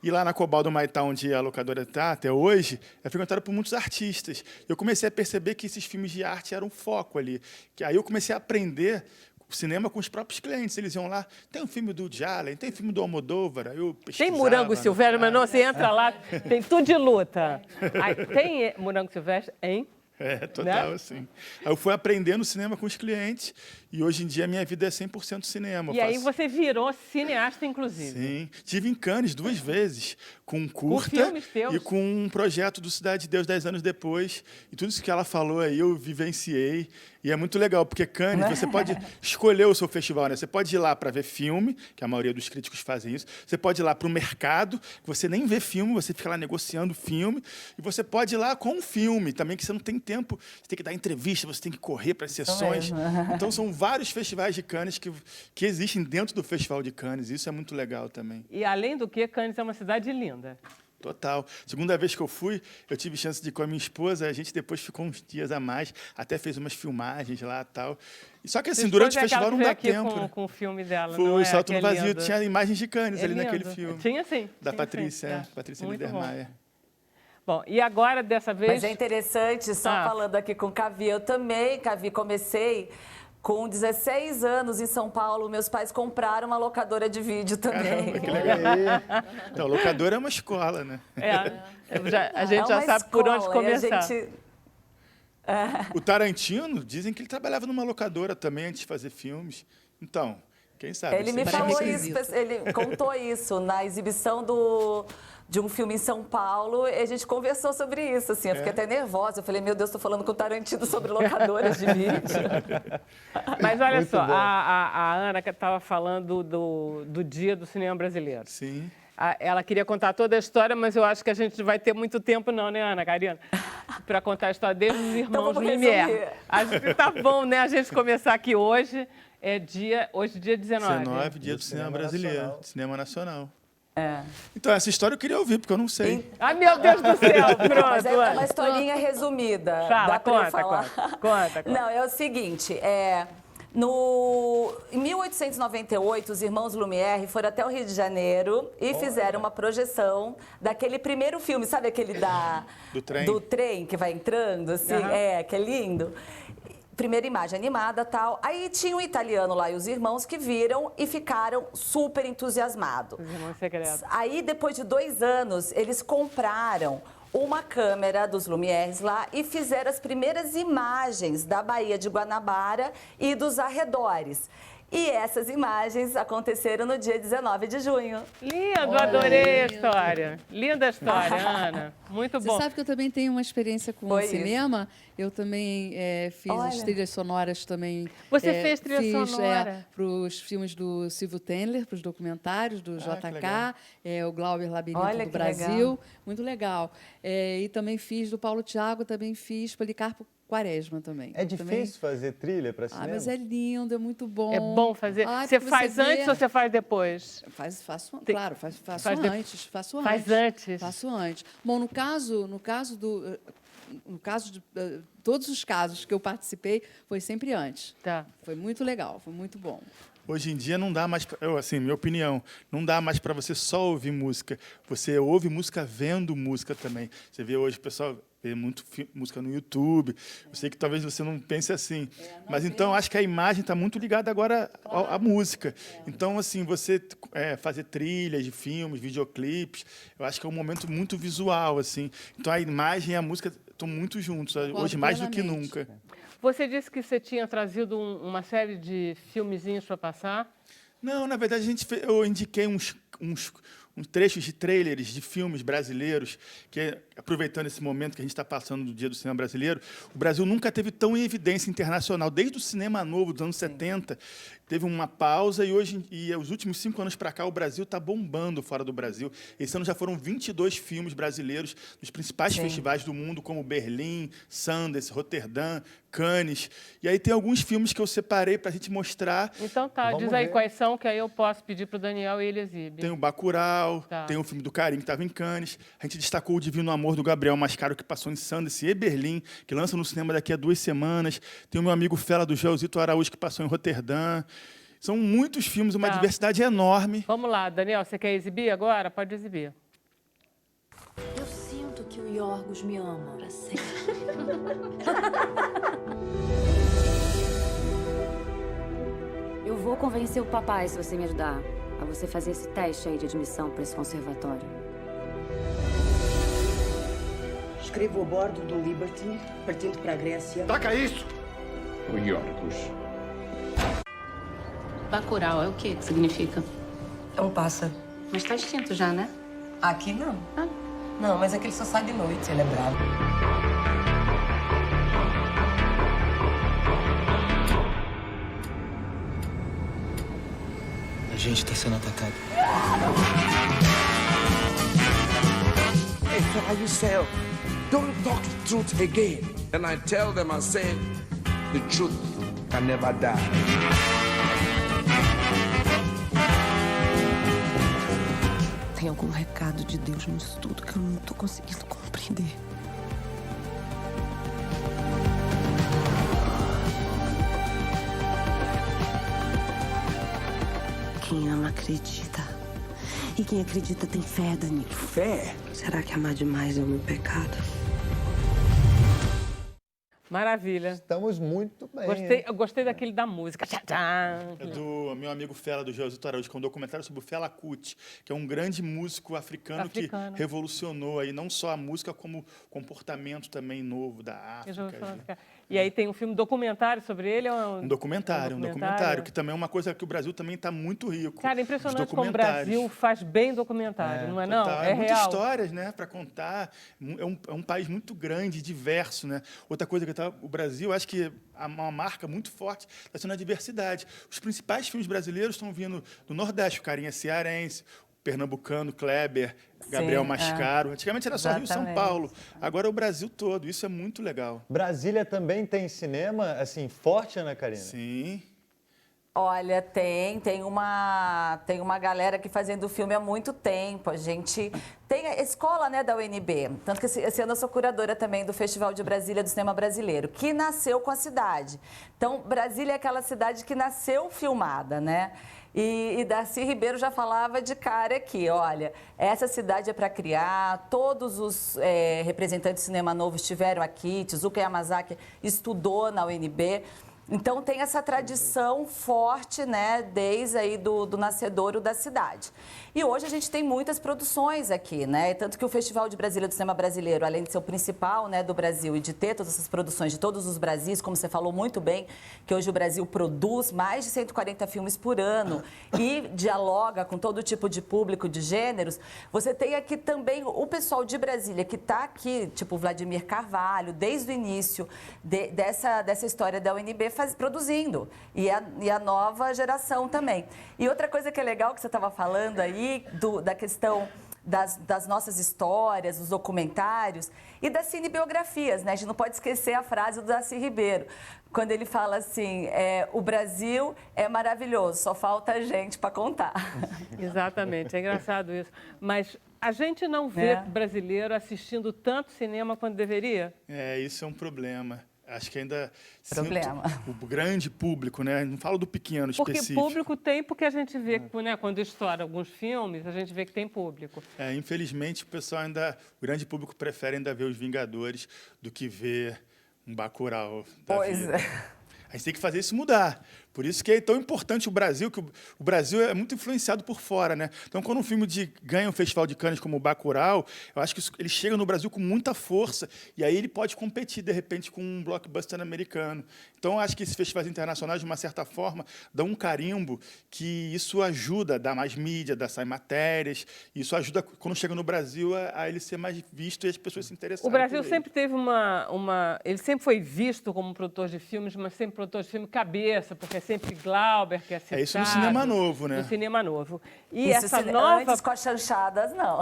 Speaker 6: E lá na Cobal do Maitá, onde a locadora está até hoje, é frequentada por muitos artistas. Eu comecei a perceber que esses filmes de arte eram um foco ali. Aí eu comecei a aprender o cinema com os próprios clientes. Eles iam lá, tem um filme do Woody Allen, tem filme do Almodóvar. Eu
Speaker 1: tem Morango Silvestre, mas não, você entra lá, tem tudo de luta. Aí, tem Morango Silvestre, hein?
Speaker 6: Total,
Speaker 1: né?
Speaker 6: assim. Aí eu fui aprendendo cinema com os clientes e hoje em dia a minha vida é 100% cinema.
Speaker 1: E aí você virou cineasta, inclusive.
Speaker 6: Sim. Estive em Cannes 2 vezes, com um curta
Speaker 1: filmes teus.
Speaker 6: e com um projeto do Cidade de Deus 10 anos depois. E tudo isso que ela falou aí eu vivenciei. E é muito legal, porque Cannes, você pode escolher o seu festival, né? Você pode ir lá para ver filme, que a maioria dos críticos fazem isso. Você pode ir lá para o mercado, que você nem vê filme, você fica lá negociando filme. E você pode ir lá com um filme também, que você não tem tempo. Você tem que dar entrevista, você tem que correr para as sessões. Então, são vários festivais de Cannes que existem dentro do Festival de Cannes. Isso é muito legal também.
Speaker 1: E, além do que, Cannes é uma cidade linda.
Speaker 6: Total. Segunda vez que eu fui, eu tive chance de ir com a minha esposa, a gente depois ficou uns dias a mais, até fez umas filmagens lá e tal. Só que assim, durante o festival não dá tempo.
Speaker 1: Com o filme dela,
Speaker 6: foi,
Speaker 1: não é?
Speaker 6: Salto no Vazio,
Speaker 1: lindo.
Speaker 6: tinha imagens de Cannes ali
Speaker 1: lindo.
Speaker 6: naquele filme.
Speaker 1: Tinha sim.
Speaker 6: Da
Speaker 1: tinha,
Speaker 6: Patrícia,
Speaker 1: sim.
Speaker 6: Patrícia
Speaker 1: Muito
Speaker 6: Niedermayer.
Speaker 1: Bom, e agora, dessa vez...
Speaker 5: Mas é interessante, só falando aqui com o Cavi, eu também, Cavi, comecei... Com 16 anos em São Paulo, meus pais compraram uma locadora de vídeo também.
Speaker 6: Caramba, que legal. Então, locadora é uma escola, né?
Speaker 1: A gente já sabe por onde começar.
Speaker 6: O Tarantino, dizem que ele trabalhava numa locadora também antes de fazer filmes. Então, quem sabe?
Speaker 5: Ele me falou isso, ele contou isso na exibição de um filme em São Paulo, e a gente conversou sobre isso, assim, eu fiquei até nervosa, eu falei, meu Deus, estou falando com o Tarantino sobre locadoras de vídeo.
Speaker 1: Mas olha só, a Ana que estava falando do Dia do Cinema Brasileiro.
Speaker 6: Sim.
Speaker 1: Ela queria contar toda a história, mas eu acho que a gente não vai ter muito tempo não, né, Ana Karina? Para contar a história desde os irmãos Lumière. Acho que tá bom, né, a gente começar aqui hoje, hoje dia 19.
Speaker 6: 19, dia do cinema brasileiro,
Speaker 2: nacional.
Speaker 6: Cinema nacional. Então, essa história eu queria ouvir, porque eu não sei.
Speaker 1: Ai, meu Deus do céu, pronto.
Speaker 5: Mas é uma historinha resumida.
Speaker 1: Fala,
Speaker 5: Dá pra eu falar?
Speaker 1: Conta.
Speaker 5: Não, é o seguinte, em 1898, os irmãos Lumière foram até o Rio de Janeiro e fizeram uma projeção daquele primeiro filme, sabe aquele do trem que vai entrando, assim? Que é lindo. Primeira imagem animada, tal. Aí tinha um italiano lá e os irmãos que viram e ficaram super entusiasmados.
Speaker 1: Os irmãos secretos.
Speaker 5: Aí, depois de 2 anos, eles compraram uma câmera dos Lumières lá e fizeram as primeiras imagens da Baía de Guanabara e dos arredores. E essas imagens aconteceram no dia 19 de junho.
Speaker 1: Lindo, adorei a história. Linda história, Ana. Muito bom.
Speaker 3: Você sabe que eu também tenho uma experiência com cinema. Eu também fiz as trilhas sonoras também.
Speaker 1: Você fez trilha sonora?
Speaker 3: Para os filmes do Silvio Tendler, para os documentários do JK, o Glauber Labirinto do Brasil. Legal. Muito legal. E também fiz do Paulo Thiago, também fiz Policarpo Quaresma também.
Speaker 2: É difícil fazer trilha para cinema?
Speaker 3: Mas é lindo, é muito bom.
Speaker 1: É bom fazer. Você faz antes ou você faz depois?
Speaker 3: Faço antes. Faço
Speaker 1: Faz antes.
Speaker 3: Faço antes. Bom, no caso de todos os casos que eu participei, foi sempre antes.
Speaker 1: Tá.
Speaker 3: Foi muito legal, foi muito bom.
Speaker 6: Hoje em dia não dá mais, minha opinião, não dá mais para você só ouvir música. Você ouve música vendo música também. Você vê hoje o pessoal vê muito música no YouTube. Eu sei que talvez você não pense assim, mas então acho que a imagem está muito ligada agora à música. Então assim, você fazer trilhas de filmes, videoclipes, eu acho que é um momento muito visual assim. Então a imagem e a música estão muito juntos hoje mais do que nunca.
Speaker 1: Você disse que você tinha trazido uma série de filmezinhos para passar?
Speaker 6: Não, na verdade, eu indiquei uns trechos de trailers de filmes brasileiros, que, aproveitando esse momento que a gente está passando do Dia do Cinema Brasileiro, o Brasil nunca teve tão em evidência internacional. Desde o cinema novo dos anos 70, teve uma pausa e os últimos 5 anos para cá, o Brasil está bombando fora do Brasil. Esse ano já foram 22 filmes brasileiros nos principais festivais do mundo, como Berlim, Sundance, Roterdã, Cannes. E aí tem alguns filmes que eu separei para a gente mostrar.
Speaker 1: Então tá, diz aí quais são, que aí eu posso pedir para o Daniel e ele exibe.
Speaker 6: Tem o Bacurau, tem o filme do Carim, que estava em Cannes. A gente destacou o Divino Amor do Gabriel Mascaro, que passou em Sundance e Berlim, que lança no cinema daqui a 2 semanas. Tem o meu amigo Fela, do Joelzito Araújo, que passou em Roterdã. São muitos filmes, uma diversidade enorme.
Speaker 1: Vamos lá, Daniel, você quer exibir agora? Pode exibir.
Speaker 7: Eu sinto que o Yorgos me ama para sempre. Eu vou convencer o papai, se você me ajudar, a você fazer esse teste aí de admissão para esse conservatório.
Speaker 8: escrevo a bordo do Liberty, partindo para a Grécia.
Speaker 9: Taca isso! O Iorcos.
Speaker 7: Bacurau é o que significa?
Speaker 8: É um pássaro.
Speaker 7: Mas tá extinto já, né?
Speaker 8: Aqui não. Não, mas aquele só sai de noite, ele é bravo.
Speaker 10: A gente tá sendo atacado.
Speaker 9: Hey, fly yourself. Don't talk the truth again. And I tell them, I say, the truth can never die.
Speaker 8: Tem algum recado de Deus nisso tudo que eu não tô conseguindo compreender. Quem ama acredita. E quem acredita tem fé, Danilo.
Speaker 9: Fé?
Speaker 8: Será que amar demais é o meu pecado?
Speaker 1: Maravilha.
Speaker 2: Estamos muito bem.
Speaker 1: Eu gostei daquele da música.
Speaker 6: É do meu amigo Fela, do Josito Araújo, que é um documentário sobre o Fela Kuti, que é um grande músico africano que revolucionou aí não só a música, como o comportamento também novo da África.
Speaker 1: E aí tem um filme documentário sobre ele?
Speaker 6: Um documentário, que também é uma coisa que o Brasil também está muito rico.
Speaker 1: Cara, impressionante como o Brasil faz bem documentário, não é não? É
Speaker 6: muitas
Speaker 1: real.
Speaker 6: Histórias, né, para contar. É um país muito grande, diverso, né? Outra coisa que o Brasil, acho que uma marca muito forte está sendo a diversidade. Os principais filmes brasileiros estão vindo do Nordeste, o Carinha Cearense, o pernambucano, Kleber, Gabriel Mascaro. Antigamente era só Rio e São Paulo, agora é o Brasil todo. Isso é muito legal.
Speaker 2: Brasília também tem cinema, assim, forte, Ana Karina?
Speaker 6: Sim.
Speaker 5: Olha, tem uma galera aqui fazendo filme há muito tempo. A gente tem a escola, né, da UNB. Tanto que esse ano eu sou curadora também do Festival de Brasília do Cinema Brasileiro, que nasceu com a cidade. Então, Brasília é aquela cidade que nasceu filmada, né? E Darcy Ribeiro já falava de cara aqui, olha, essa cidade é para criar, todos os representantes do Cinema Novo estiveram aqui, Tezuka Yamazaki estudou na UNB. Então, tem essa tradição forte, né, desde aí do nascedouro da cidade. E hoje a gente tem muitas produções aqui, né? Tanto que o Festival de Brasília do Cinema Brasileiro, além de ser o principal, né, do Brasil e de ter todas essas produções de todos os Brasis, como você falou muito bem, que hoje o Brasil produz mais de 140 filmes por ano e dialoga com todo tipo de público, de gêneros, você tem aqui também o pessoal de Brasília que está aqui, tipo Vladimir Carvalho, desde o início dessa história da UNB produzindo, e a nova geração também. E outra coisa que é legal que você estava falando aí, da questão das nossas histórias, dos documentários e das cinebiografias, né? A gente não pode esquecer a frase do Darcy Ribeiro, quando ele fala assim, o Brasil é maravilhoso, só falta gente para contar.
Speaker 1: Exatamente, é engraçado isso. Mas a gente não vê brasileiro assistindo tanto cinema quanto deveria?
Speaker 6: Isso é um problema. Acho que ainda o grande público, né? Não falo do pequeno específico.
Speaker 1: Porque público tem, porque a gente vê, né, quando estoura alguns filmes, a gente vê que tem público.
Speaker 6: Infelizmente, o grande público prefere ainda ver Os Vingadores do que ver um Bacurau da vida. A gente tem que fazer isso mudar. Por isso que é tão importante o Brasil, que o Brasil é muito influenciado por fora, né? Então, quando um filme ganha um festival de Cannes como o Bacurau, eu acho que ele chega no Brasil com muita força e aí ele pode competir, de repente, com um blockbuster americano. Então, eu acho que esses festivais internacionais, de uma certa forma, dão um carimbo que isso ajuda a dar mais mídia, a sair matérias. E isso ajuda, quando chega no Brasil, a ele ser mais visto e as pessoas se interessarem.
Speaker 1: O Brasil sempre teve ele sempre foi visto como produtor de filmes, mas sempre produtor de filme cabeça, porque sempre Glauber, que é citado.
Speaker 6: É isso no Cinema Novo, né?
Speaker 1: No Cinema Novo. E
Speaker 5: isso antes com as chanchadas, não.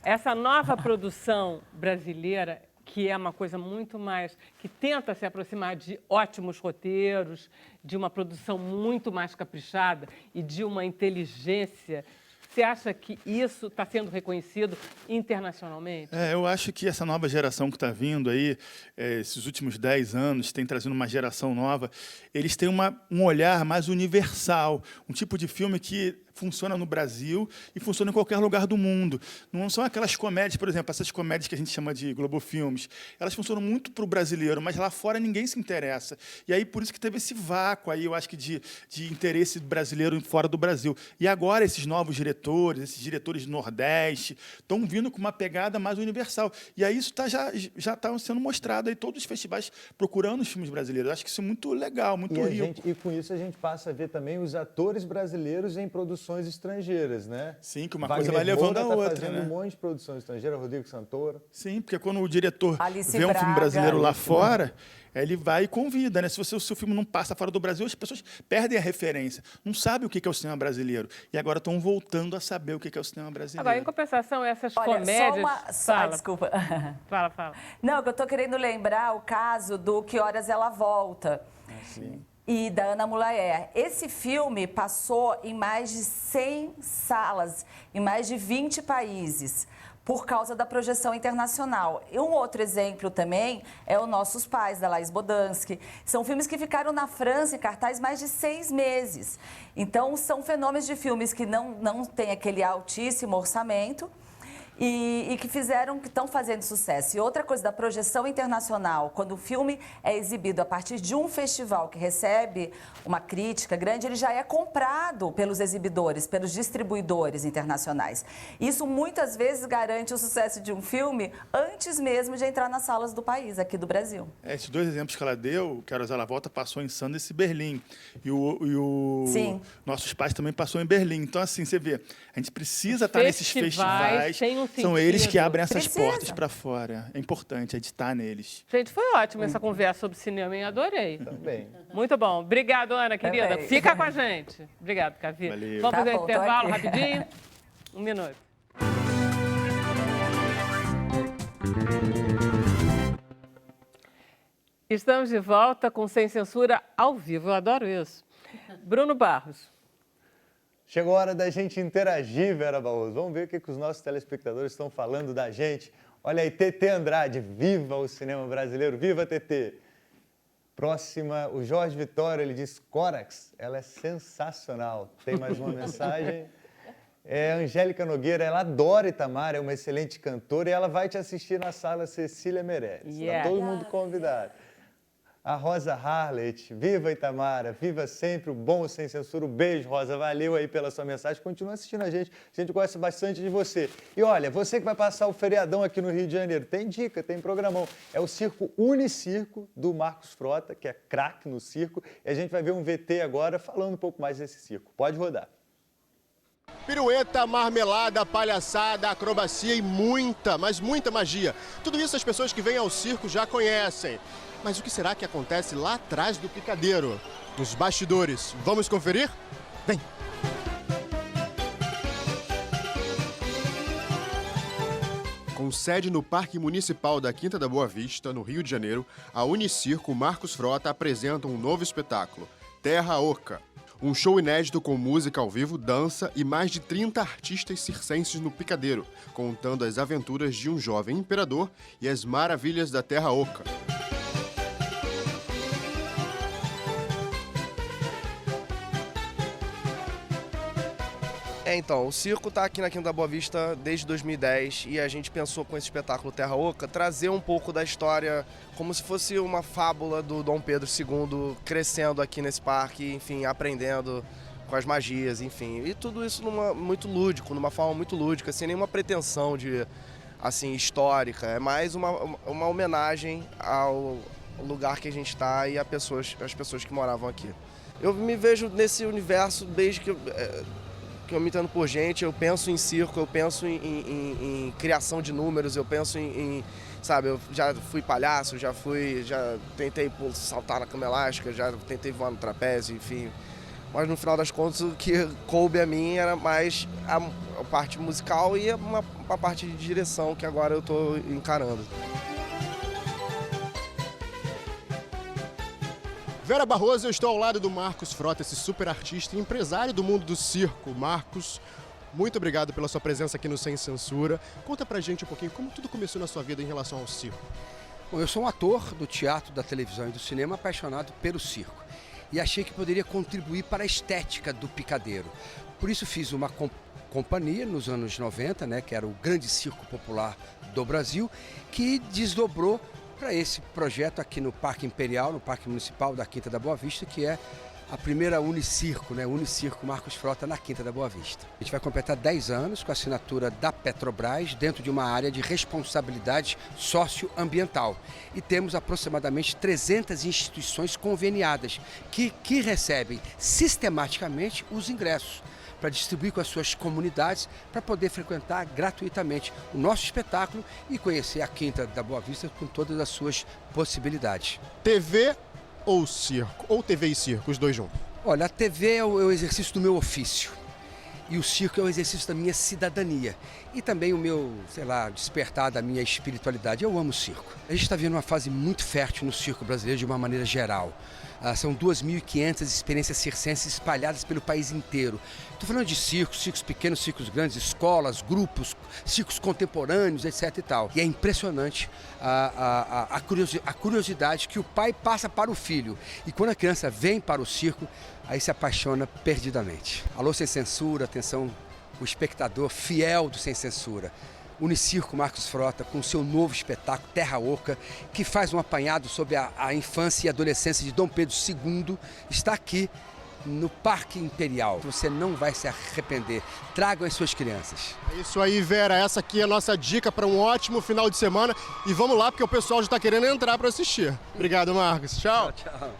Speaker 1: Essa nova produção brasileira, que é uma coisa muito mais... que tenta se aproximar de ótimos roteiros, de uma produção muito mais caprichada e de uma inteligência... Você acha que isso está sendo reconhecido internacionalmente?
Speaker 6: Eu acho que essa nova geração que está vindo aí, esses últimos 10 anos, tem trazido uma geração nova, eles têm um olhar mais universal, um tipo de filme que funciona no Brasil e funciona em qualquer lugar do mundo. Não são aquelas comédias, por exemplo, essas comédias que a gente chama de Globo Filmes, elas funcionam muito para o brasileiro, mas lá fora ninguém se interessa. E aí, por isso que teve esse vácuo aí, eu acho que de interesse brasileiro fora do Brasil. E agora esses novos diretores, esses diretores do Nordeste, estão vindo com uma pegada mais universal. E aí isso já está sendo mostrado aí, todos os festivais procurando os filmes brasileiros. Eu acho que isso é muito legal, muito rico.
Speaker 2: E com isso a gente passa a ver também os atores brasileiros em produções estrangeiras, né?
Speaker 6: Sim, que uma coisa vai levando a outra,
Speaker 2: fazendo
Speaker 6: né?
Speaker 2: um monte de produção estrangeira, Rodrigo Santoro.
Speaker 6: Sim, porque quando o diretor
Speaker 5: Alice
Speaker 6: vê um filme
Speaker 5: Braga.
Speaker 6: brasileiro lá fora, ele vai e convida, né? Se o seu filme não passa fora do Brasil, as pessoas perdem a referência, não sabem o que é o cinema brasileiro. E agora estão voltando a saber o que é o cinema brasileiro.
Speaker 1: Agora, em compensação, essas
Speaker 5: Olha,
Speaker 1: comédias...
Speaker 5: Desculpa.
Speaker 1: Fala.
Speaker 5: Não, que eu tô querendo lembrar o caso do Que Horas Ela Volta.
Speaker 2: Sim.
Speaker 5: E da Ana Mulaer. Esse filme passou em mais de 100 salas, em mais de 20 países, por causa da projeção internacional. E um outro exemplo também é o Nossos Pais, da Laís Bodansky. São filmes que ficaram na França em cartaz mais de 6 meses. Então, são fenômenos de filmes que não têm aquele altíssimo orçamento, e que estão fazendo sucesso. E outra coisa da projeção internacional, quando o filme é exibido a partir de um festival que recebe uma crítica grande, ele já é comprado pelos exibidores, pelos distribuidores internacionais. Isso muitas vezes garante o sucesso de um filme antes mesmo de entrar nas salas do país, aqui do Brasil.
Speaker 6: Esses dois exemplos que ela deu, Que Horas Ela Volta, passou em Sundance e Berlim. E o
Speaker 5: Sim.
Speaker 6: Nossos Pais também passou em Berlim. Então, assim, você vê, a gente precisa estar nesses festivais. São eles que abrem essas portas para fora. É importante editar neles.
Speaker 1: Gente, foi ótimo essa conversa sobre cinema, hein? Adorei.
Speaker 2: Também.
Speaker 1: Muito bom. Obrigado, Ana, querida.
Speaker 5: Também.
Speaker 1: Fica com a gente. Obrigado, Cavi.
Speaker 6: Valeu.
Speaker 1: Vamos fazer
Speaker 5: Tá
Speaker 1: um
Speaker 5: bom, tô
Speaker 1: intervalo
Speaker 5: aqui.
Speaker 1: rapidinho? 1 minuto. Estamos de volta com Sem Censura ao vivo. Eu adoro isso. Bruno Barros.
Speaker 2: Chegou a hora da gente interagir, Vera Barroso. Vamos ver o que os nossos telespectadores estão falando da gente. Olha aí, TT Andrade, viva o cinema brasileiro, viva TT. Próxima, o Jorge Vitória, ele diz, Corax, ela é sensacional. Tem mais uma mensagem. Angélica Nogueira, ela adora Itamar, é uma excelente cantora e ela vai te assistir na sala Cecília Meirelles. Está todo mundo convidado. A Rosa Harlet, viva Itamara, viva sempre o bom Sem Censura. Um beijo, Rosa, valeu aí pela sua mensagem. Continua assistindo a gente gosta bastante de você. E olha, você que vai passar o feriadão aqui no Rio de Janeiro, tem dica, tem programão. É o Circo Unicirco, do Marcos Frota, que é craque no circo. E a gente vai ver um VT agora falando um pouco mais desse circo. Pode rodar.
Speaker 10: Pirueta, marmelada, palhaçada, acrobacia e muita, mas muita magia. Tudo isso as pessoas que vêm ao circo já conhecem. Mas o que será que acontece lá atrás do picadeiro? Nos bastidores. Vamos conferir? Vem! Com sede no Parque Municipal da Quinta da Boa Vista, no Rio de Janeiro, a Unicirco Marcos Frota apresenta um novo espetáculo, Terra Oca. Um show inédito com música ao vivo, dança e mais de 30 artistas circenses no picadeiro, contando as aventuras de um jovem imperador e as maravilhas da Terra Oca.
Speaker 11: Então, o circo está aqui na Quinta da Boa Vista desde 2010 e a gente pensou com esse espetáculo Terra Oca trazer um pouco da história como se fosse uma fábula do Dom Pedro II crescendo aqui nesse parque, enfim, aprendendo com as magias, enfim. E tudo isso muito lúdico, numa forma muito lúdica, sem nenhuma pretensão de, assim, histórica. É mais uma homenagem ao lugar que a gente está e às pessoas que moravam aqui. Eu me vejo nesse universo desde que eu me entendo por gente, eu penso em circo, eu penso em criação de números, eu penso sabe, eu já fui palhaço, já tentei saltar na cama elástica, já tentei voar no trapézio, enfim. Mas no final das contas o que coube a mim era mais a parte musical e uma parte de direção que agora eu estou encarando.
Speaker 10: Vera Barroso, eu estou ao lado do Marcos Frota, esse super artista e empresário do mundo do circo. Marcos, muito obrigado pela sua presença aqui no Sem Censura. Conta pra gente um pouquinho como tudo começou na sua vida em relação ao circo.
Speaker 12: Bom, eu sou um ator do teatro, da televisão e do cinema apaixonado pelo circo. e achei que poderia contribuir para a estética do picadeiro. Por isso fiz uma companhia nos anos 90, né, que era o grande circo popular do Brasil, que desdobrou para esse projeto aqui no Parque Imperial, no Parque Municipal da Quinta da Boa Vista, que é a primeira Unicirco, né? Unicirco Marcos Frota na Quinta da Boa Vista. A gente vai completar 10 anos com a assinatura da Petrobras dentro de uma área de responsabilidade socioambiental. E temos aproximadamente 300 instituições conveniadas que recebem sistematicamente os ingressos para distribuir com as suas comunidades, para poder frequentar gratuitamente o nosso espetáculo e conhecer a Quinta da Boa Vista com todas as suas possibilidades.
Speaker 10: TV ou circo? Ou TV e circo, os dois juntos?
Speaker 12: Olha, a TV é o exercício do meu ofício e o circo é o exercício da minha cidadania e também o meu, sei lá, despertar da minha espiritualidade. Eu amo o circo. A gente está vivendo uma fase muito fértil no circo brasileiro de uma maneira geral. São 2.500 experiências circenses espalhadas pelo país inteiro. Estou falando de circos, circos pequenos, circos grandes, escolas, grupos, circos contemporâneos, etc. e tal. E é impressionante a curiosidade que o pai passa para o filho. E quando a criança vem para o circo, aí se apaixona perdidamente. Alô, Sem Censura, atenção, o espectador fiel do Sem Censura. Unicirco Marcos Frota, com seu novo espetáculo Terra Oca, que faz um apanhado sobre a infância e adolescência de Dom Pedro II, está aqui no Parque Imperial. Você não vai se arrepender. Tragam as suas crianças.
Speaker 10: É isso aí, Vera. Essa aqui é a nossa dica para um ótimo final de semana. E vamos lá, porque o pessoal já está querendo entrar para assistir. Obrigado, Marcos. Tchau.
Speaker 12: Tchau, tchau.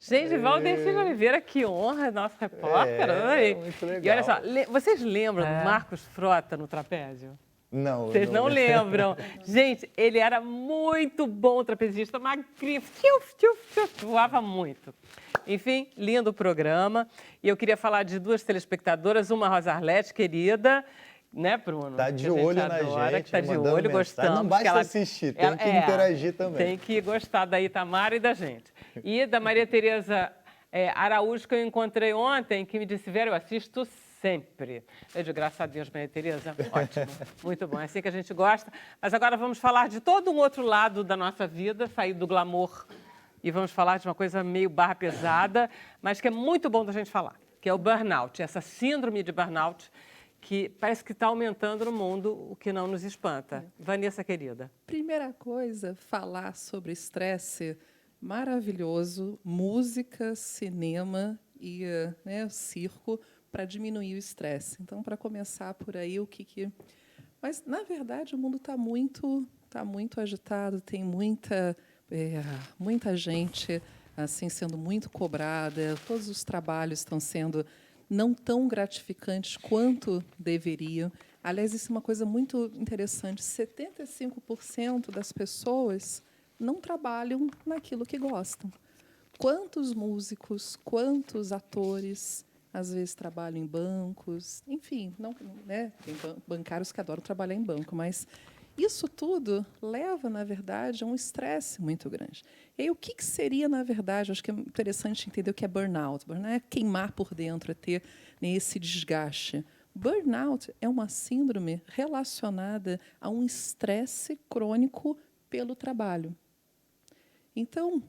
Speaker 1: Gente, Valdecino Oliveira, que honra, nosso repórter.
Speaker 2: Muito legal.
Speaker 1: E olha só, vocês lembram do Marcos Frota no trapézio?
Speaker 2: Não.
Speaker 1: Vocês não lembram? Gente, ele era muito bom trapezista, magrinho, voava muito. Enfim, lindo programa. E eu queria falar de duas telespectadoras, uma Rosa Arlete, querida, né, Bruno?
Speaker 2: Tá de olho na gente,
Speaker 1: que tá de
Speaker 2: mandando
Speaker 1: olho,
Speaker 2: mensagem.
Speaker 1: gostamos.
Speaker 2: Não basta
Speaker 1: ela,
Speaker 2: assistir, tem que interagir também.
Speaker 1: Tem que gostar da Itamara e da gente. E da Maria Tereza Araújo, que eu encontrei ontem, que me disse, Vera, eu assisto sempre. Eu digo, graças a Deus, Maria Tereza, ótimo, muito bom, é assim que a gente gosta. Mas agora vamos falar de todo um outro lado da nossa vida, sair do glamour e vamos falar de uma coisa meio barra pesada, mas que é muito bom da gente falar, que é o burnout, essa síndrome de burnout, que parece que está aumentando no mundo, o que não nos espanta. Vanessa, querida.
Speaker 4: Primeira coisa, falar sobre estresse, maravilhoso, música, cinema e circo para diminuir o estresse. Então, para começar por aí, o que... Mas, na verdade, o mundo está muito agitado, tem muita gente assim sendo muito cobrada, todos os trabalhos estão sendo não tão gratificantes quanto deveriam. Aliás, isso é uma coisa muito interessante. 75% das pessoas não trabalham naquilo que gostam. Quantos músicos, quantos atores, às vezes trabalham em bancos, enfim, tem bancários que adoram trabalhar em banco, mas isso tudo leva, na verdade, a um estresse muito grande. E aí, o que seria, na verdade, acho que é interessante entender o que é burnout. Burnout é queimar por dentro, é ter esse desgaste. Burnout é uma síndrome relacionada a um estresse crônico pelo trabalho. Então,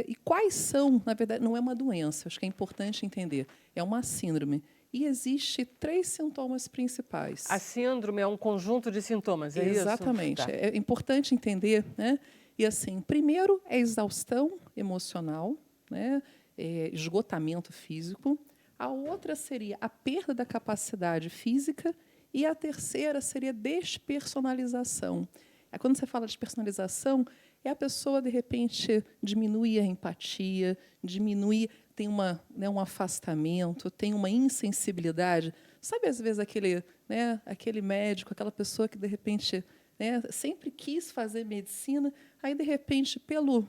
Speaker 4: e quais são, na verdade, não é uma doença, acho que é importante entender, é uma síndrome. E existe 3 sintomas principais.
Speaker 1: A síndrome é um conjunto de sintomas, é isso?
Speaker 4: Exatamente.
Speaker 1: Tá.
Speaker 4: É importante entender, né? E assim, primeiro é exaustão emocional, né? Esgotamento físico. A outra seria a perda da capacidade física e a terceira seria despersonalização. Quando você fala de personalização, é a pessoa, de repente, diminuir a empatia, tem um afastamento, tem uma insensibilidade. Sabe, às vezes, aquele médico, aquela pessoa que, de repente, sempre quis fazer medicina, aí, de repente, pelo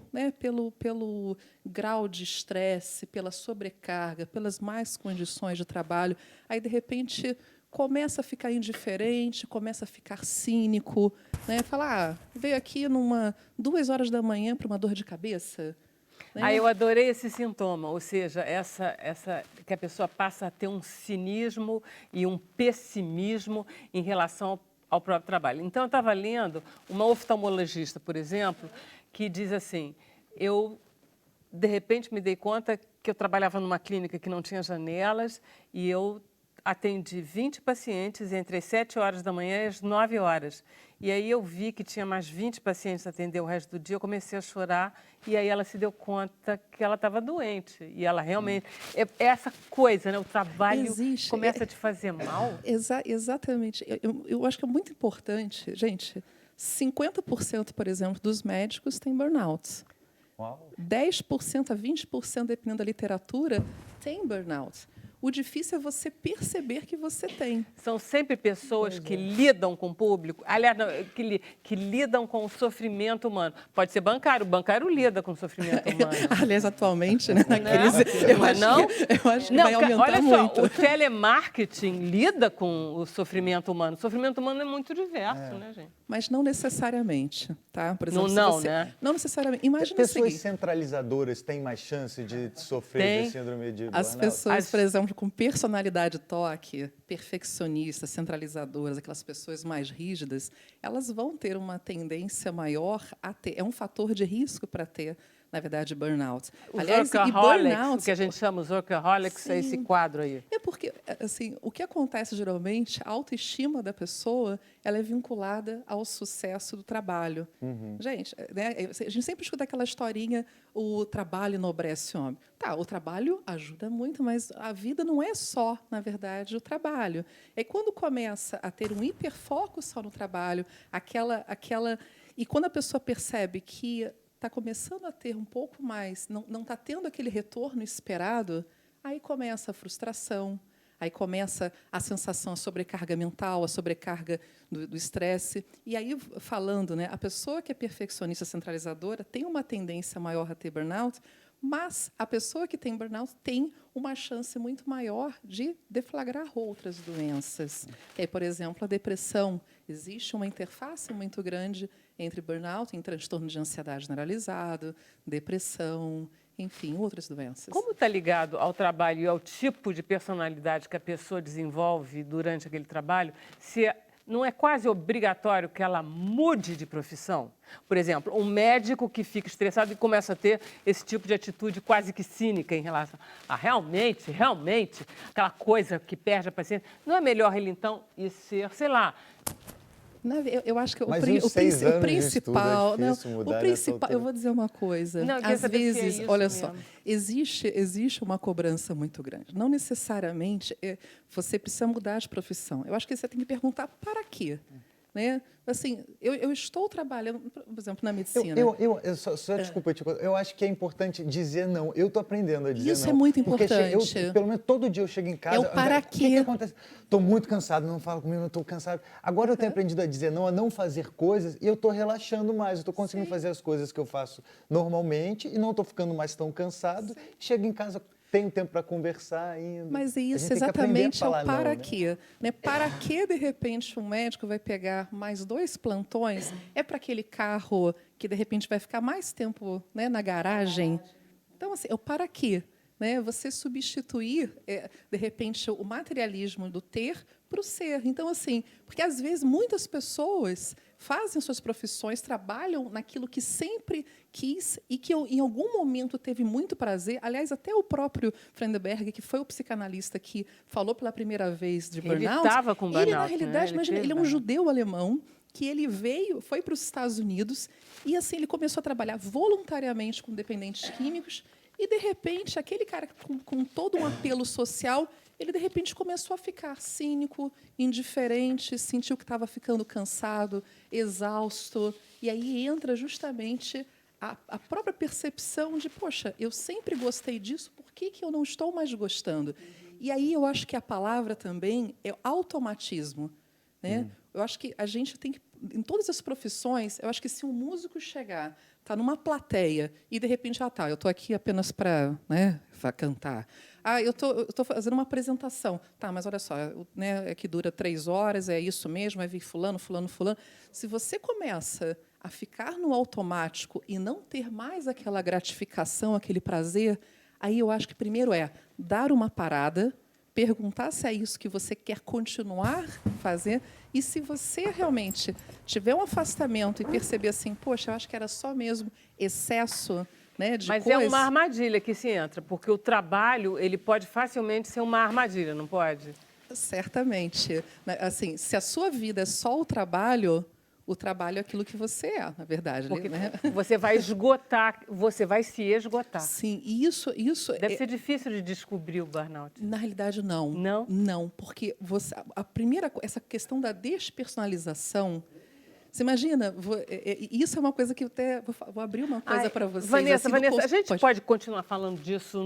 Speaker 4: grau de estresse, pela sobrecarga, pelas más condições de trabalho, aí, de repente, começa a ficar indiferente, começa a ficar cínico, fala, veio aqui 2 horas da manhã para uma dor de cabeça.
Speaker 1: Eu adorei esse sintoma, ou seja, essa que a pessoa passa a ter um cinismo e um pessimismo em relação ao próprio trabalho. Então, eu estava lendo uma oftalmologista, por exemplo, que diz assim, eu, de repente, me dei conta que eu trabalhava numa clínica que não tinha janelas e eu atendi 20 pacientes entre as 7 horas da manhã e as 9 horas. E aí eu vi que tinha mais 20 pacientes a atender o resto do dia, eu comecei a chorar e aí ela se deu conta que ela estava doente. E ela realmente... É essa coisa, né? O trabalho começa a te fazer mal.
Speaker 4: Exatamente. Eu acho que é muito importante, gente, 50%, por exemplo, dos médicos têm burnout.
Speaker 2: Uau.
Speaker 4: 10% a 20%, dependendo da literatura, tem burnout. O difícil é você perceber que você tem.
Speaker 1: São sempre pessoas que lidam com o público, aliás, não, que lidam com o sofrimento humano. Pode ser bancário, o bancário lida com o sofrimento humano.
Speaker 4: Aliás, atualmente, né, na crise, eu acho que vai aumentar
Speaker 1: olha
Speaker 4: muito.
Speaker 1: Só, o telemarketing lida com o sofrimento humano. O sofrimento humano é muito diverso, né, gente?
Speaker 4: Mas não necessariamente, tá? Por exemplo,
Speaker 1: né?
Speaker 4: Não necessariamente. Imagina
Speaker 2: pessoas
Speaker 4: o seguinte,
Speaker 2: centralizadoras têm mais chance de sofrer de síndrome de burnout?
Speaker 4: as pessoas, por exemplo, com personalidade toque, perfeccionistas, centralizadoras, aquelas pessoas mais rígidas, elas vão ter uma tendência maior a ter. É um fator de risco para ter, na verdade, burnout.
Speaker 1: Aliás, burnout, o que a gente chama os workaholics, é esse quadro aí.
Speaker 4: É porque, assim, o que acontece geralmente, a autoestima da pessoa, ela é vinculada ao sucesso do trabalho. Gente, né, a gente sempre escuta aquela historinha, o trabalho enobrece o homem. Tá, o trabalho ajuda muito, mas a vida não é só, na verdade, o trabalho. E quando começa a ter um hiperfoco só no trabalho, e quando a pessoa percebe que está começando a ter um pouco mais, não está tendo aquele retorno esperado, aí começa a frustração, aí começa a sensação, a sobrecarga mental, a sobrecarga do estresse. E aí, falando, né, a pessoa que é perfeccionista centralizadora tem uma tendência maior a ter burnout, mas a pessoa que tem burnout tem uma chance muito maior de deflagrar outras doenças. Por exemplo, a depressão. Existe uma interface muito grande entre burnout e transtorno de ansiedade generalizado, depressão, enfim, outras doenças.
Speaker 1: Como está ligado ao trabalho e ao tipo de personalidade que a pessoa desenvolve durante aquele trabalho, se não é quase obrigatório que ela mude de profissão? Por exemplo, um médico que fica estressado e começa a ter esse tipo de atitude quase que cínica em relação a realmente, aquela coisa que perde a paciência. Não é melhor ele, então, ir ser, sei lá...
Speaker 4: Eu acho que o
Speaker 2: principal,
Speaker 4: eu vou dizer uma coisa. Às vezes, olha só, existe uma cobrança muito grande. Não necessariamente você precisa mudar de profissão. Eu acho que você tem que perguntar para quê, né? Assim, eu estou trabalhando, por exemplo, na medicina.
Speaker 2: Desculpa, eu acho que é importante dizer não. Eu estou aprendendo a dizer não.
Speaker 4: Isso é muito importante.
Speaker 2: Porque pelo menos todo dia eu chego em casa...
Speaker 4: É o para quê.
Speaker 2: O que acontece? Estou muito cansado, não falo comigo, não estou cansado. Agora eu tenho aprendido a dizer não, a não fazer coisas, e eu estou relaxando mais. Eu estou conseguindo fazer as coisas que eu faço normalmente e não estou ficando mais tão cansado. Chego em casa... Tenho tempo para conversar ainda.
Speaker 4: Mas é isso, exatamente, é o para quê. Né? Para que, de repente, um médico vai pegar mais 2 plantões? É para aquele carro que, de repente, vai ficar mais tempo, né, na garagem? Então, assim, é o para quê. Né? Você substituir, de repente, o materialismo do ter para o ser. Então, assim, porque, às vezes, muitas pessoas fazem suas profissões, trabalham naquilo que sempre quis e que em algum momento teve muito prazer. Aliás, até o próprio Freudenberg, que foi o psicanalista que falou pela primeira vez de burnout,
Speaker 1: ele estava com burnout,
Speaker 4: ele, na realidade,
Speaker 1: né?
Speaker 4: imagina, ele é um judeu alemão que ele foi para os Estados Unidos e assim ele começou a trabalhar voluntariamente com dependentes químicos e, de repente, aquele cara com todo um apelo social, ele, de repente, começou a ficar cínico, indiferente, sentiu que estava ficando cansado, exausto. E aí entra justamente a própria percepção de, poxa, eu sempre gostei disso, por que eu não estou mais gostando? E aí eu acho que a palavra também é automatismo. Né? Eu acho que a gente tem que, em todas as profissões, eu acho que se um músico chegar, está numa plateia e, de repente, eu estou aqui apenas para, né, cantar. Eu estou fazendo uma apresentação. Tá, mas olha só, né, é que dura 3 horas, é isso mesmo, vai vir fulano. Se você começa a ficar no automático e não ter mais aquela gratificação, aquele prazer, aí eu acho que primeiro é dar uma parada, perguntar se é isso que você quer continuar a fazer e se você realmente tiver um afastamento e perceber assim, poxa, eu acho que era só mesmo excesso, né, de
Speaker 1: Mas
Speaker 4: coisa.
Speaker 1: é uma armadilha que se entra, porque o trabalho ele pode facilmente ser uma armadilha, não pode?
Speaker 4: Certamente. Assim, se a sua vida é só o trabalho é aquilo que você é, na verdade.
Speaker 1: Porque
Speaker 4: né?
Speaker 1: você vai esgotar, você vai se esgotar.
Speaker 4: Sim, e isso
Speaker 1: deve ser difícil de descobrir o burnout.
Speaker 4: Na realidade, não.
Speaker 1: Não?
Speaker 4: Não, porque a primeira, essa questão da despersonalização. Você imagina, isso é uma coisa que eu até vou abrir uma coisa para vocês.
Speaker 1: Vanessa,
Speaker 4: assim,
Speaker 1: a gente pode continuar falando disso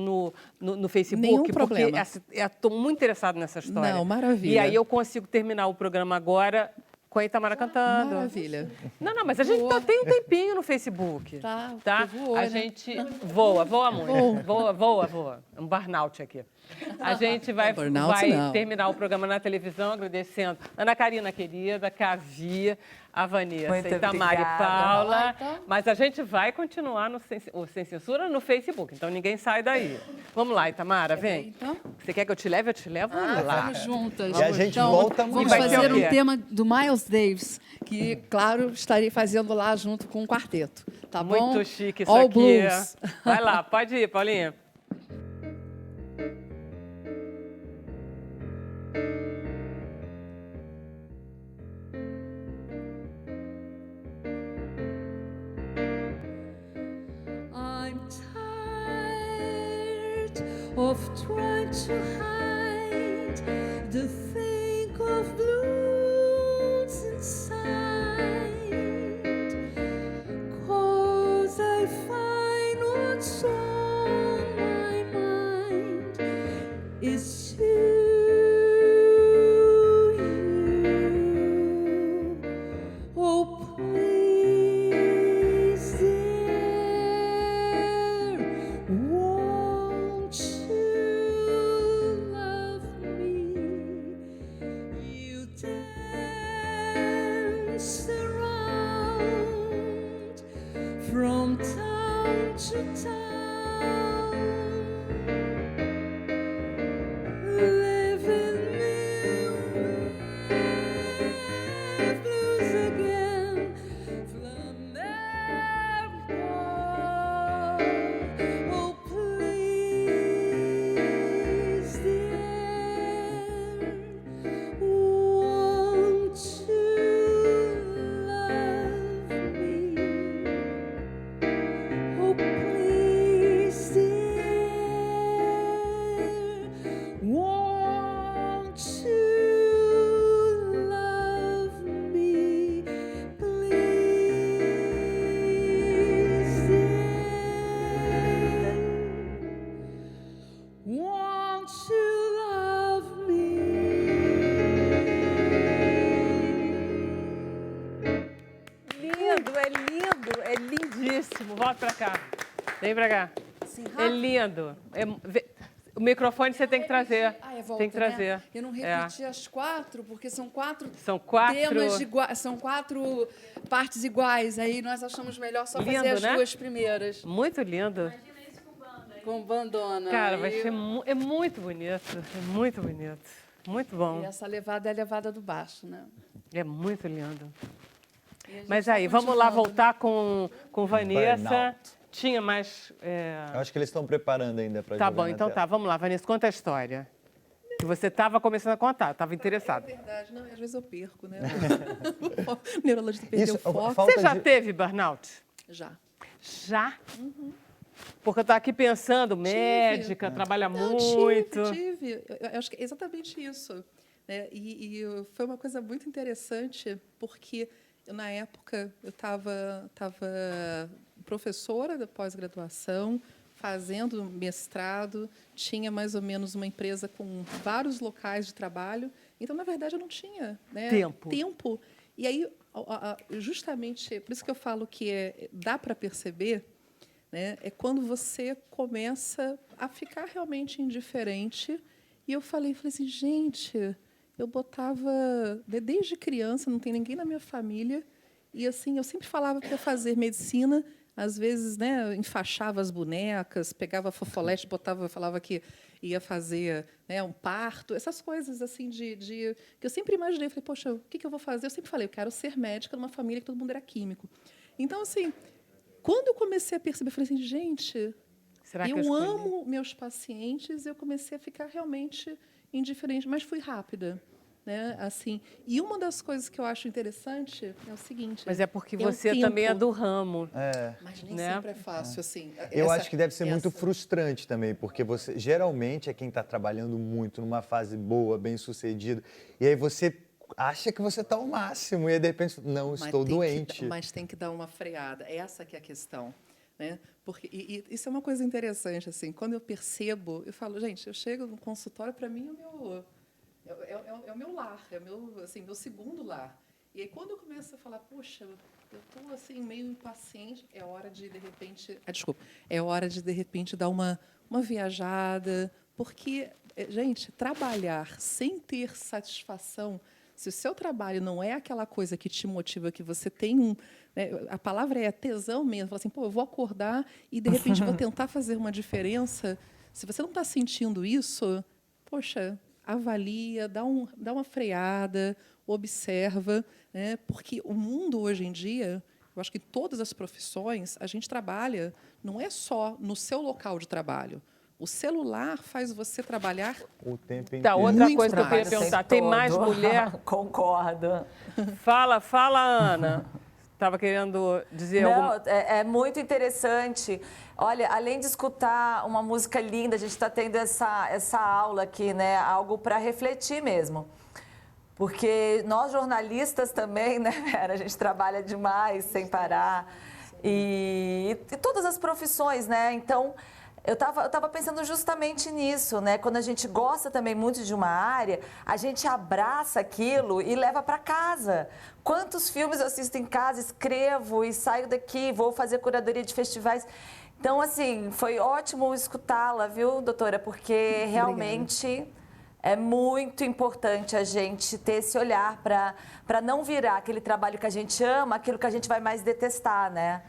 Speaker 1: no Facebook?
Speaker 4: Nenhum problema.
Speaker 1: Porque estou muito interessada nessa história.
Speaker 4: Não, maravilha.
Speaker 1: E aí eu consigo terminar o programa agora com a Itamara cantando.
Speaker 4: Maravilha.
Speaker 1: Não, mas a gente tem um tempinho no Facebook. Tá?
Speaker 3: Voou,
Speaker 1: a
Speaker 3: né?
Speaker 1: gente voa muito. Voa. Um burnout aqui. A gente vai terminar o programa na televisão agradecendo Ana Karina querida, Cavi, a Vanessa,
Speaker 5: Muito
Speaker 1: Itamara e
Speaker 5: obrigada.
Speaker 1: Paula.
Speaker 3: Então.
Speaker 1: Mas a gente vai continuar o Sem Censura no Facebook, então ninguém sai daí. Vamos lá, Itamara, vem.
Speaker 3: Então?
Speaker 1: Você quer que eu te leve? Eu te levo lá.
Speaker 3: Vamos juntas.
Speaker 2: E a gente
Speaker 3: então,
Speaker 2: volta
Speaker 3: vamos
Speaker 2: amanhã.
Speaker 3: fazer
Speaker 1: Vai ser o
Speaker 3: um
Speaker 1: quê?
Speaker 3: tema do Miles Davis, que, claro, estarei fazendo lá junto com o quarteto. Tá bom?
Speaker 1: Muito chique isso
Speaker 3: All
Speaker 1: aqui.
Speaker 3: Blues.
Speaker 1: Vai lá, pode ir, Paulinha.
Speaker 13: I'm tired of trying to hide the thing of blues inside, 'cause I find what's on my mind is you. Oh, please, dear, won't you love me? You dance around from town to town, living in blues again. Flamenco, oh please, dear, won't you love me? Oh please, dear, won't you love me? Please, dear, won't you love me?
Speaker 1: Lindo, é lindíssimo. Volta pra cá. Vem pra cá.
Speaker 3: Assim,
Speaker 1: É lindo. O microfone você tem que trazer.
Speaker 3: Volta,
Speaker 1: tem que trazer.
Speaker 3: Né? Eu não repeti as 4, porque são 4
Speaker 1: São 4
Speaker 3: temas iguais, são 4 partes iguais. Aí nós achamos melhor só
Speaker 1: Lindo,
Speaker 3: fazer as
Speaker 1: né?
Speaker 3: 2 primeiras.
Speaker 1: Muito lindo.
Speaker 3: Com bandona.
Speaker 1: Cara, vai
Speaker 3: Aí-
Speaker 1: ser é muito bonito. É muito bonito. Muito bom.
Speaker 3: E essa levada é a levada do baixo, né?
Speaker 1: É muito lindo.
Speaker 3: E a gente
Speaker 1: Mas
Speaker 3: tá
Speaker 1: aí, vamos lá
Speaker 3: continuando.
Speaker 1: voltar com Vanessa.
Speaker 2: Burnout.
Speaker 1: Tinha mais...
Speaker 2: Eu acho que eles estão preparando ainda para
Speaker 1: Tá
Speaker 2: jogar
Speaker 1: bom,
Speaker 2: na
Speaker 1: então
Speaker 2: tela.
Speaker 1: tá. Vamos lá, Vanessa, conta a história. Que você estava começando a contar, estava interessada.
Speaker 4: É verdade, não, às vezes eu perco, né? O neurologista perdeu o foco.
Speaker 2: falta
Speaker 1: Você já
Speaker 2: de-
Speaker 1: teve burnout?
Speaker 4: Já.
Speaker 1: Já? Porque eu estava aqui pensando, médica, trabalha muito.
Speaker 4: Tive. Eu acho que é exatamente isso. Né? E foi uma coisa muito interessante, porque na época eu estava professora da pós-graduação, fazendo mestrado, tinha mais ou menos uma empresa com vários locais de trabalho. Então, na verdade, eu não tinha, né, tempo. E aí, justamente, por isso que eu falo que dá para perceber, né, é quando você começa a ficar realmente indiferente. E eu falei assim, gente, eu botava, desde criança, não tem ninguém na minha família, e assim, eu sempre falava para fazer medicina, às vezes, né, enfaixava as bonecas, pegava fofolete, botava, falava que ia fazer, né, um parto, essas coisas assim que eu sempre imaginei. Eu falei, poxa, o que eu vou fazer? Eu sempre falei, eu quero ser médica numa família que todo mundo era químico. Então, assim, quando eu comecei a perceber, eu falei assim, gente, eu amo meus pacientes, eu comecei a ficar realmente indiferente, mas fui rápida. Né? Assim, e uma das coisas que eu acho interessante é o seguinte...
Speaker 1: Mas é porque você também é do ramo.
Speaker 4: Mas nem sempre é fácil, assim.
Speaker 2: Eu acho que deve ser muito frustrante também, porque você geralmente é quem está trabalhando muito numa fase boa, bem-sucedida, e aí você acha que você está ao máximo, e aí, de repente, não, estou doente.
Speaker 4: Mas tem que dar uma freada. Essa que é a questão. Né? Porque, e isso é uma coisa interessante. Assim, quando eu percebo, eu falo, gente, eu chego no consultório, para mim, é o meu lar, é meu segundo lar. E aí, quando eu começo a falar, puxa, eu estou assim, meio impaciente, é hora de repente... é hora de repente, dar uma viajada, porque, gente, trabalhar sem ter satisfação, se o seu trabalho não é aquela coisa que te motiva, que você tem né, a palavra é tesão mesmo, fala assim, pô, eu vou acordar e, de repente, vou tentar fazer uma diferença. Se você não está sentindo isso, poxa... avalia, dá uma freada, observa, né? Porque o mundo, hoje em dia, eu acho que em todas as profissões, a gente trabalha, não é só no seu local de trabalho. O celular faz você trabalhar
Speaker 2: o tempo inteiro.
Speaker 1: Outra coisa que eu queria perguntar, tem mais mulher?
Speaker 5: Concordo.
Speaker 1: Fala, Ana. Estava querendo dizer
Speaker 5: Não, é muito interessante. Olha, além de escutar uma música linda, a gente está tendo essa aula aqui, né? Algo para refletir mesmo. Porque nós, jornalistas, também, né, Vera? A gente trabalha demais, sem parar. E todas as profissões, né? Então, eu tava pensando justamente nisso, né? Quando a gente gosta também muito de uma área, a gente abraça aquilo e leva para casa. Quantos filmes eu assisto em casa, escrevo e saio daqui, vou fazer curadoria de festivais. Então, assim, foi ótimo escutá-la, viu, doutora? Porque realmente é muito importante a gente ter esse olhar para não virar aquele trabalho que a gente ama, aquilo que a gente vai mais detestar, né?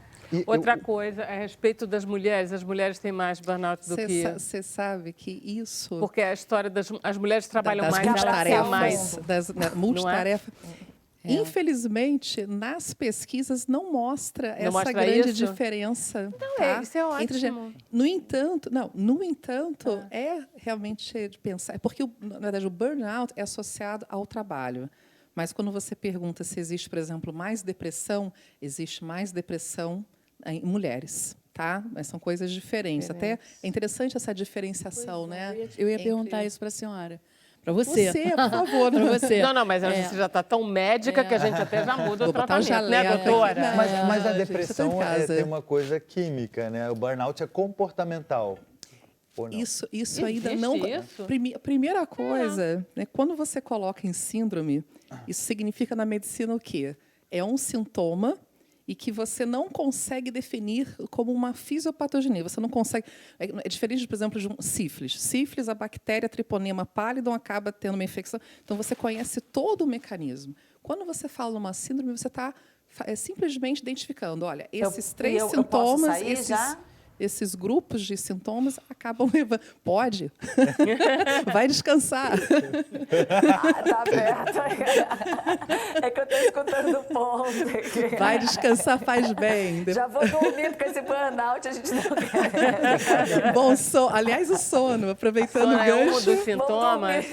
Speaker 1: Outra coisa, a respeito das mulheres, as mulheres têm mais burnout do que...
Speaker 4: Você sabe que isso...
Speaker 1: Porque a história as mulheres trabalham mais,
Speaker 4: multitarefa. Infelizmente, nas pesquisas não mostra essa grande diferença.
Speaker 1: Não, isso é ótimo.
Speaker 4: No entanto, é realmente de pensar, porque, na verdade, o burnout é associado ao trabalho. Mas quando você pergunta se existe, por exemplo, mais depressão, existe mais depressão em mulheres, tá? Mas são coisas diferentes. Até é interessante essa diferenciação, né?
Speaker 3: Eu ia perguntar isso para a senhora. Para você.
Speaker 4: Por favor.
Speaker 3: Para você.
Speaker 1: Não, mas você já está tão médica que a gente até já muda o tratamento, né, doutora?
Speaker 2: Mas a depressão tem uma coisa química, né? O burnout é comportamental.
Speaker 4: Isso ainda não... Isso? Primeira coisa, né, quando você coloca em síndrome, isso significa na medicina o quê? É um sintoma e que você não consegue definir como uma fisiopatogenia. Você não consegue... É diferente, por exemplo, de um sífilis. Sífilis, a bactéria Treponema pallidum acaba tendo uma infecção. Então, você conhece todo o mecanismo. Quando você fala numa síndrome, você está simplesmente identificando, olha, esses três sintomas... Esses grupos de sintomas acabam levando... Pode? Vai descansar.
Speaker 5: Tá aberto. É que eu estou escutando o ponto aqui.
Speaker 4: Vai descansar, faz bem.
Speaker 5: Já vou dormir, porque esse burnout a gente não quer.
Speaker 4: Bom sono. Aliás, o sono, aproveitando o gancho.
Speaker 1: É um dos sintomas.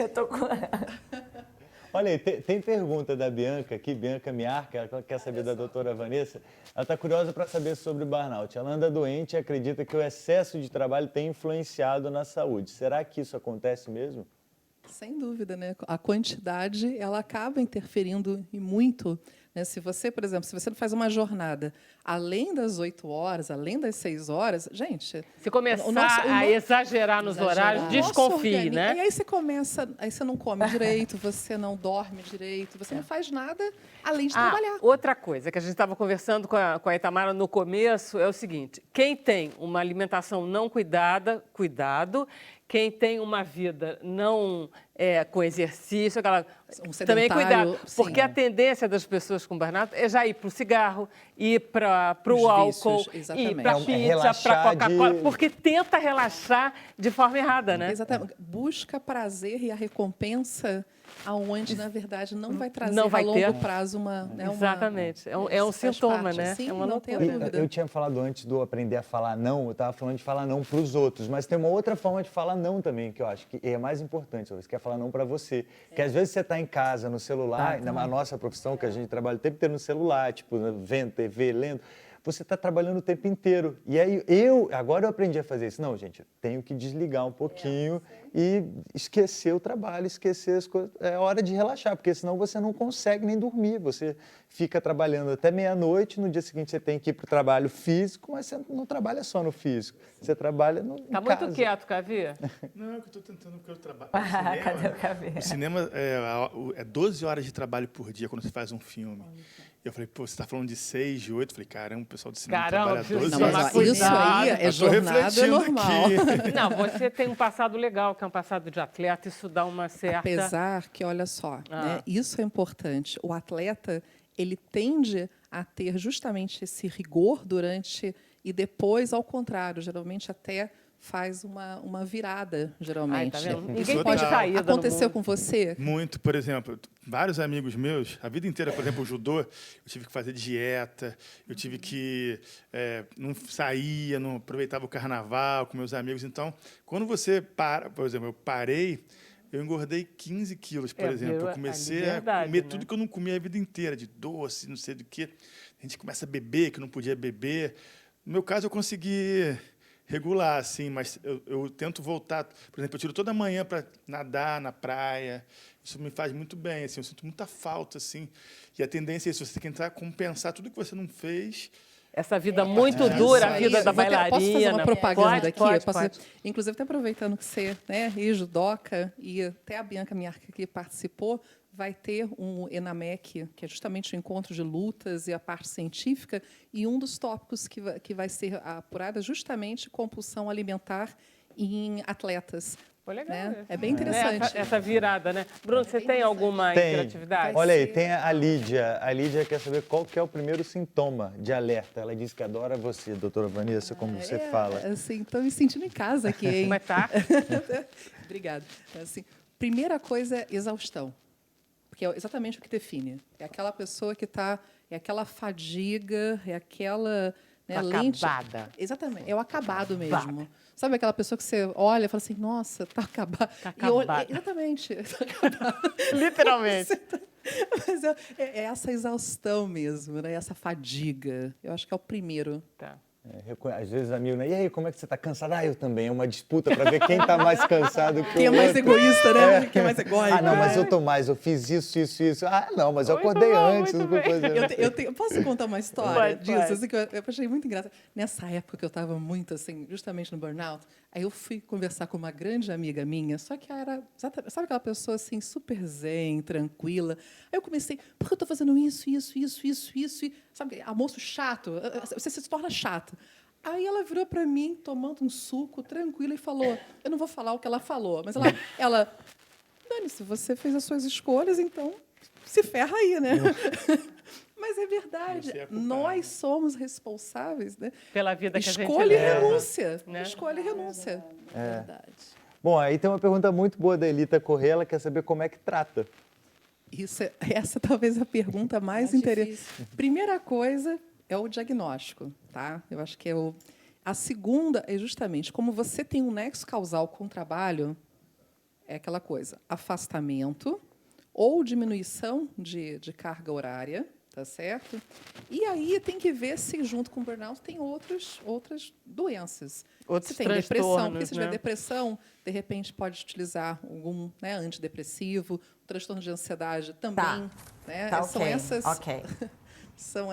Speaker 2: Olha aí, tem pergunta da Bianca aqui, Bianca Miarca, ela quer saber da doutora Vanessa. Ela está curiosa para saber sobre o burnout. Ela anda doente e acredita que o excesso de trabalho tem influenciado na saúde. Será que isso acontece mesmo?
Speaker 4: Sem dúvida, né? A quantidade, ela acaba interferindo e muito. Né? Se você, por exemplo, se você faz uma jornada além das 8 horas, além das 6 horas, gente...
Speaker 1: Se começar a exagerar nos horários, desconfie, né?
Speaker 4: E aí você começa, aí você não come direito, você não dorme direito, você não faz nada além de trabalhar.
Speaker 1: Outra coisa que a gente estava conversando com a Itamara no começo é o seguinte, quem tem uma alimentação não cuidado, quem tem uma vida não com exercício,
Speaker 4: Um
Speaker 1: também
Speaker 4: sedentário,
Speaker 1: cuidado,
Speaker 4: sim.
Speaker 1: porque a tendência das pessoas com burnout é já ir para o cigarro, ir para o
Speaker 4: Os
Speaker 1: álcool,
Speaker 4: vícios, exatamente.
Speaker 1: ir para a pizza, para a Coca-Cola, porque tenta relaxar de forma errada, né?
Speaker 4: Exatamente. Busca prazer e a recompensa aonde, na verdade, não vai trazer
Speaker 1: Não vai
Speaker 4: a longo
Speaker 1: ter.
Speaker 4: prazo uma...
Speaker 1: Exatamente. É um
Speaker 4: faz
Speaker 1: sintoma,
Speaker 4: parte,
Speaker 1: né?
Speaker 4: sim,
Speaker 1: É uma
Speaker 4: não tenha
Speaker 1: loucura.
Speaker 4: dúvida.
Speaker 2: Eu tinha falado antes do aprender a falar não, eu estava falando de falar não para os outros, mas tem uma outra forma de falar não também, que eu acho que é mais importante, você quer falar não para você. Que às vezes você está em casa, no celular, na nossa profissão, que a gente trabalha o tempo inteiro no celular, tipo, vendo TV, lendo, você está trabalhando o tempo inteiro. E aí, agora eu aprendi a fazer isso. Não, gente, eu tenho que desligar um pouquinho e esquecer o trabalho, esquecer as coisas. É hora de relaxar, porque senão você não consegue nem dormir. Você fica trabalhando até meia-noite, no dia seguinte você tem que ir para o trabalho físico, mas você não trabalha só no físico, você trabalha no
Speaker 1: Tá muito quieto, Cavi?
Speaker 6: Não, é que eu estou tentando, porque eu trabalho.
Speaker 5: Cadê o Cavi?
Speaker 6: O cinema é 12 horas de trabalho por dia quando você faz um filme. Eu falei, pô, você está falando de 6, de 8? Eu falei, caramba, o pessoal do cinema trabalha 12
Speaker 4: não,
Speaker 6: horas
Speaker 4: mas
Speaker 6: por
Speaker 4: isso
Speaker 6: dia.
Speaker 4: aí é
Speaker 6: Eu tô
Speaker 4: jornada
Speaker 6: refletindo
Speaker 4: normal.
Speaker 6: aqui.
Speaker 1: Não, você tem um passado legal, que é um passado de atleta, isso dá uma certa...
Speaker 4: Apesar que, olha só, né, isso é importante. O atleta, ele tende a ter justamente esse rigor durante e depois, ao contrário, geralmente até faz uma virada, geralmente.
Speaker 1: Ai, tá vendo?
Speaker 6: Isso
Speaker 1: Ninguém tem
Speaker 6: total.
Speaker 1: saída no
Speaker 4: Aconteceu
Speaker 1: mundo.
Speaker 4: com você?
Speaker 6: Muito, por exemplo, vários amigos meus, a vida inteira, por exemplo, o judô, eu tive que fazer dieta, eu tive que não saía, não aproveitava o carnaval com meus amigos. Então, quando você para, por exemplo, eu parei, eu engordei 15 quilos, por exemplo. Eu comecei a comer tudo que eu não comia a vida inteira, de doce, não sei do que. A gente começa a beber, que não podia beber. No meu caso, eu consegui regular, assim, mas eu tento voltar. Por exemplo, eu tiro toda manhã para nadar na praia. Isso me faz muito bem, assim, eu sinto muita falta, assim. E a tendência é isso, você tem que tentar compensar tudo que você não fez.
Speaker 1: Essa vida muito dura, a vida da bailarina.
Speaker 4: Posso fazer uma propaganda daqui?
Speaker 1: Pode.
Speaker 4: Inclusive, até aproveitando que você é judoca e até a Bianca Miarca que participou, vai ter um ENAMEC, que é justamente o encontro de lutas e a parte científica, e um dos tópicos que vai ser apurado é justamente compulsão alimentar em atletas.
Speaker 1: Foi legal.
Speaker 4: Né? É bem interessante.
Speaker 1: Essa virada, né? Bruno, você tem alguma interatividade?
Speaker 2: Olha aí, tem a Lídia. A Lídia quer saber qual que é o primeiro sintoma de alerta. Ela diz que adora você, doutora Vanessa, como você fala.
Speaker 4: Assim, estou me sentindo em casa aqui, hein?
Speaker 1: Como é que tá?
Speaker 4: Obrigada. Assim, primeira coisa é exaustão. Que é exatamente o que define. É aquela pessoa que está... É aquela fadiga, é aquela... Né,
Speaker 1: acabada.
Speaker 4: Exatamente. É o acabado mesmo. Sabe aquela pessoa que você olha e fala assim, nossa, está acabado.
Speaker 1: Tá acabada.
Speaker 4: Exatamente. Tá acabado.
Speaker 1: Literalmente.
Speaker 4: Mas é essa exaustão mesmo, né? Essa fadiga. Eu acho que é o primeiro.
Speaker 1: Tá.
Speaker 2: Às vezes, amigo, né? E aí, como é que você está cansado? Eu também. É uma disputa para ver quem está mais cansado que o outro.
Speaker 4: Quem é mais egoísta, né? Quem é mais egóico.
Speaker 2: Não, mas eu tô mais, eu fiz isso. Não, mas eu acordei antes.
Speaker 4: Eu posso contar uma história disso?
Speaker 1: Pode.
Speaker 4: Assim, que eu achei muito engraçado. Nessa época que eu estava muito, assim, justamente no burnout, aí eu fui conversar com uma grande amiga minha, só que ela era, sabe aquela pessoa, assim, super zen, tranquila. Aí eu comecei, por que eu estou fazendo isso, e, sabe, almoço chato, você se torna chato. Aí ela virou para mim, tomando um suco, tranquila, e falou, eu não vou falar o que ela falou, mas ela dane-se, você fez as suas escolhas, então se ferra aí, né? Mas é verdade, nós somos responsáveis, né?
Speaker 1: Pela vida que a gente
Speaker 4: Escolha e
Speaker 1: leva,
Speaker 4: renúncia.
Speaker 1: né?
Speaker 4: Escolha e renúncia.
Speaker 3: É verdade.
Speaker 2: Bom, aí tem uma pergunta muito boa da Elita Corrêa, ela quer saber como é que trata.
Speaker 4: Essa talvez a pergunta mais interessante. Primeira coisa é o diagnóstico, tá? Eu acho que a segunda é justamente como você tem um nexo causal com o trabalho, é aquela coisa, afastamento ou diminuição de carga horária, tá certo? E aí tem que ver se junto com o burnout tem outras doenças.
Speaker 1: Outros
Speaker 4: se tem depressão, porque se tiver
Speaker 1: né?
Speaker 4: depressão, de repente pode utilizar algum antidepressivo, transtorno de ansiedade também.
Speaker 5: Tá.
Speaker 4: Né?
Speaker 5: Tá,
Speaker 4: São
Speaker 5: ok,
Speaker 4: essas.
Speaker 5: ok.
Speaker 4: São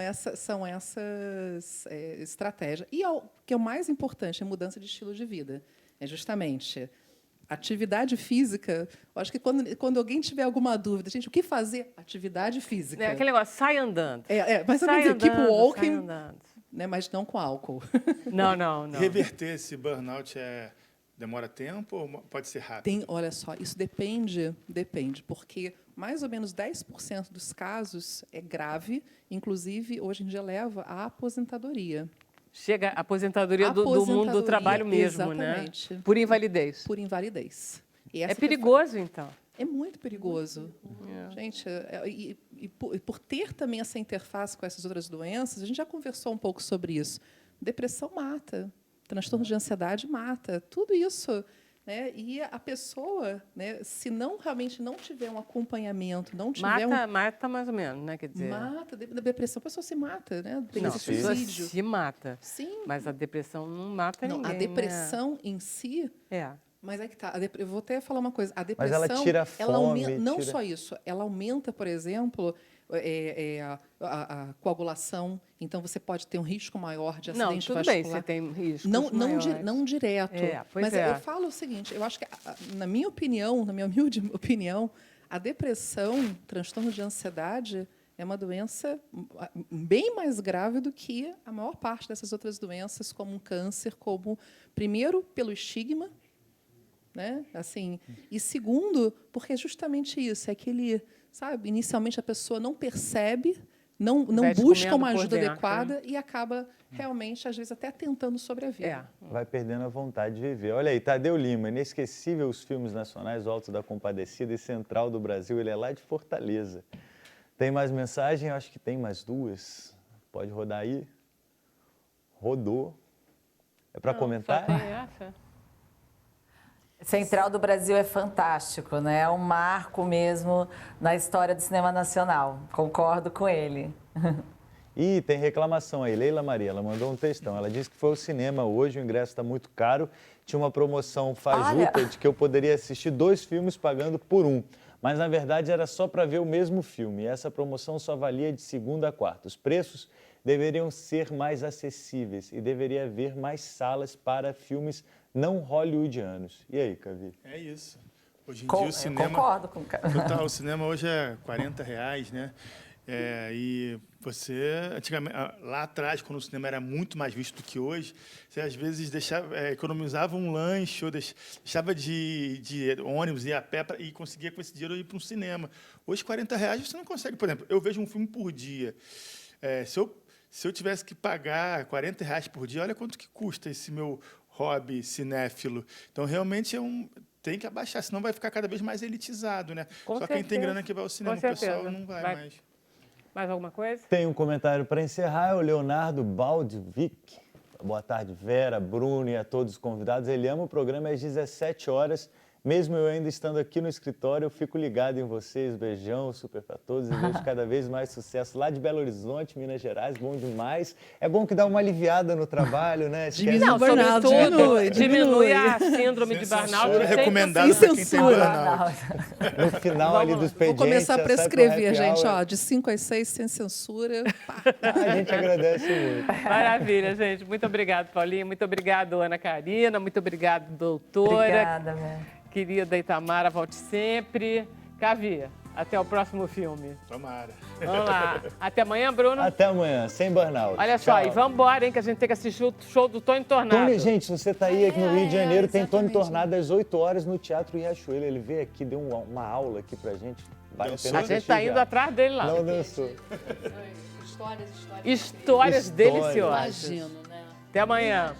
Speaker 4: essas estratégias. E o que é o mais importante é a mudança de estilo de vida. É justamente atividade física. Eu acho que quando alguém tiver alguma dúvida, gente, o que fazer? Atividade física.
Speaker 1: É aquele negócio, sai andando.
Speaker 4: Mas
Speaker 1: sai
Speaker 4: andando, keep walking,
Speaker 1: sai andando.
Speaker 4: né, mas não com álcool.
Speaker 1: Não.
Speaker 6: Reverter esse burnout Demora tempo ou pode ser rápido?
Speaker 4: Olha só, isso depende, porque mais ou menos 10% dos casos é grave, inclusive, hoje em dia leva à aposentadoria.
Speaker 1: Chega a aposentadoria do mundo do trabalho mesmo,
Speaker 4: exatamente.
Speaker 1: Né? Por invalidez.
Speaker 4: Por invalidez. E
Speaker 1: é perigoso, então?
Speaker 4: É muito perigoso. Gente, e por ter também essa interface com essas outras doenças, a gente já conversou um pouco sobre isso. Depressão mata, transtorno de ansiedade mata, tudo isso. Né? E a pessoa, né, se realmente não tiver um acompanhamento, não tiver
Speaker 1: mata mais ou menos, né? Quer dizer...
Speaker 4: Mata, da depressão, a pessoa se mata, né? Tem
Speaker 1: não,
Speaker 4: esse suicídio.
Speaker 1: Se mata.
Speaker 4: Sim.
Speaker 1: Mas a depressão não mata ninguém.
Speaker 4: A depressão em si... Mas é que tá. Eu vou até falar uma coisa. A depressão,
Speaker 2: mas ela tira a fome,
Speaker 4: aumenta, não só isso. Ela aumenta, por exemplo, a coagulação. Então, você pode ter um risco maior de acidente vascular.
Speaker 1: Bem, você tem riscos
Speaker 4: não direto. Mas eu falo o seguinte, eu acho que, na minha humilde opinião, a depressão, transtorno de ansiedade, é uma doença bem mais grave do que a maior parte dessas outras doenças, como um câncer, primeiro, pelo estigma, né? Assim, e segundo, porque é justamente isso, inicialmente a pessoa não percebe, não busca uma ajuda adequada e acaba realmente, às vezes, até tentando sobreviver.
Speaker 2: Vai perdendo a vontade de viver. Olha aí, Tadeu Lima, inesquecível os filmes nacionais, O Alto da Compadecida e Central do Brasil, ele é lá de Fortaleza. Tem mais mensagem? Eu acho que tem mais duas. Pode rodar aí? Rodou. É para comentar?
Speaker 1: Só tem essa.
Speaker 5: Central do Brasil é fantástico, né? É um marco mesmo na história do cinema nacional. Concordo com ele.
Speaker 2: E tem reclamação aí. Leila Maria, ela mandou um textão. Ela disse que foi ao cinema hoje, o ingresso está muito caro. Tinha uma promoção fajuta de que eu poderia assistir 2 filmes pagando por um. Mas, na verdade, era só para ver o mesmo filme. E essa promoção só valia de segunda a quarta. Os preços deveriam ser mais acessíveis e deveria haver mais salas para filmes não hollywoodianos. E aí, Cavi?
Speaker 6: É isso. Hoje em dia o cinema...
Speaker 5: Eu concordo com o cara.
Speaker 6: O cinema hoje é R$40, né? E você, antigamente, lá atrás, quando o cinema era muito mais visto do que hoje, você às vezes economizava um lanche ou deixava de ônibus, ia a pé e conseguia com esse dinheiro ir para um cinema. Hoje, R$40 você não consegue. Por exemplo, eu vejo um filme por dia. Se eu tivesse que pagar R$40 por dia, olha quanto que custa esse meu hobby cinéfilo. Então, realmente, tem que abaixar, senão vai ficar cada vez mais elitizado, né? Só quem tem grana que vai ao cinema, o pessoal não vai mais.
Speaker 1: Mais alguma coisa?
Speaker 2: Tem um comentário para encerrar, é o Leonardo Baldvic. Boa tarde, Vera, Bruno e a todos os convidados. Ele ama o programa às 17 horas. Mesmo eu ainda estando aqui no escritório, eu fico ligado em vocês. Beijão, super para todos. E vejo cada vez mais sucesso lá de Belo Horizonte, Minas Gerais. Bom demais. É bom que dá uma aliviada no trabalho, né?
Speaker 1: Diminui a síndrome de burnout.
Speaker 6: Recomendado para quem tem burnout.
Speaker 2: No final ali do expediente...
Speaker 4: Vou começar a prescrever, gente. 5 às 6, sem censura.
Speaker 2: A gente agradece muito.
Speaker 1: Maravilha, gente. Muito obrigado, Paulinha. Muito obrigado, Ana Karina. Muito obrigado, doutora.
Speaker 5: Obrigada, Vera.
Speaker 1: Querida Itamara, volte sempre. Cavi, até o próximo filme.
Speaker 6: Tomara.
Speaker 1: Vamos lá. Até amanhã, Bruno.
Speaker 2: Até amanhã, sem burnout.
Speaker 1: Olha só, e vamos embora, hein, que a gente tem que assistir o show do Tony Tornado.
Speaker 2: Gente, se você está aí aqui no Rio de Janeiro, tem Tony Tornado às 8 horas no Teatro Riachuelo. Ele veio aqui, deu uma aula aqui pra gente. Vale a pena
Speaker 1: a gente está indo atrás dele lá.
Speaker 2: Não dançou.
Speaker 3: Histórias
Speaker 1: deliciosas.
Speaker 3: Imagino, né?
Speaker 1: Até amanhã.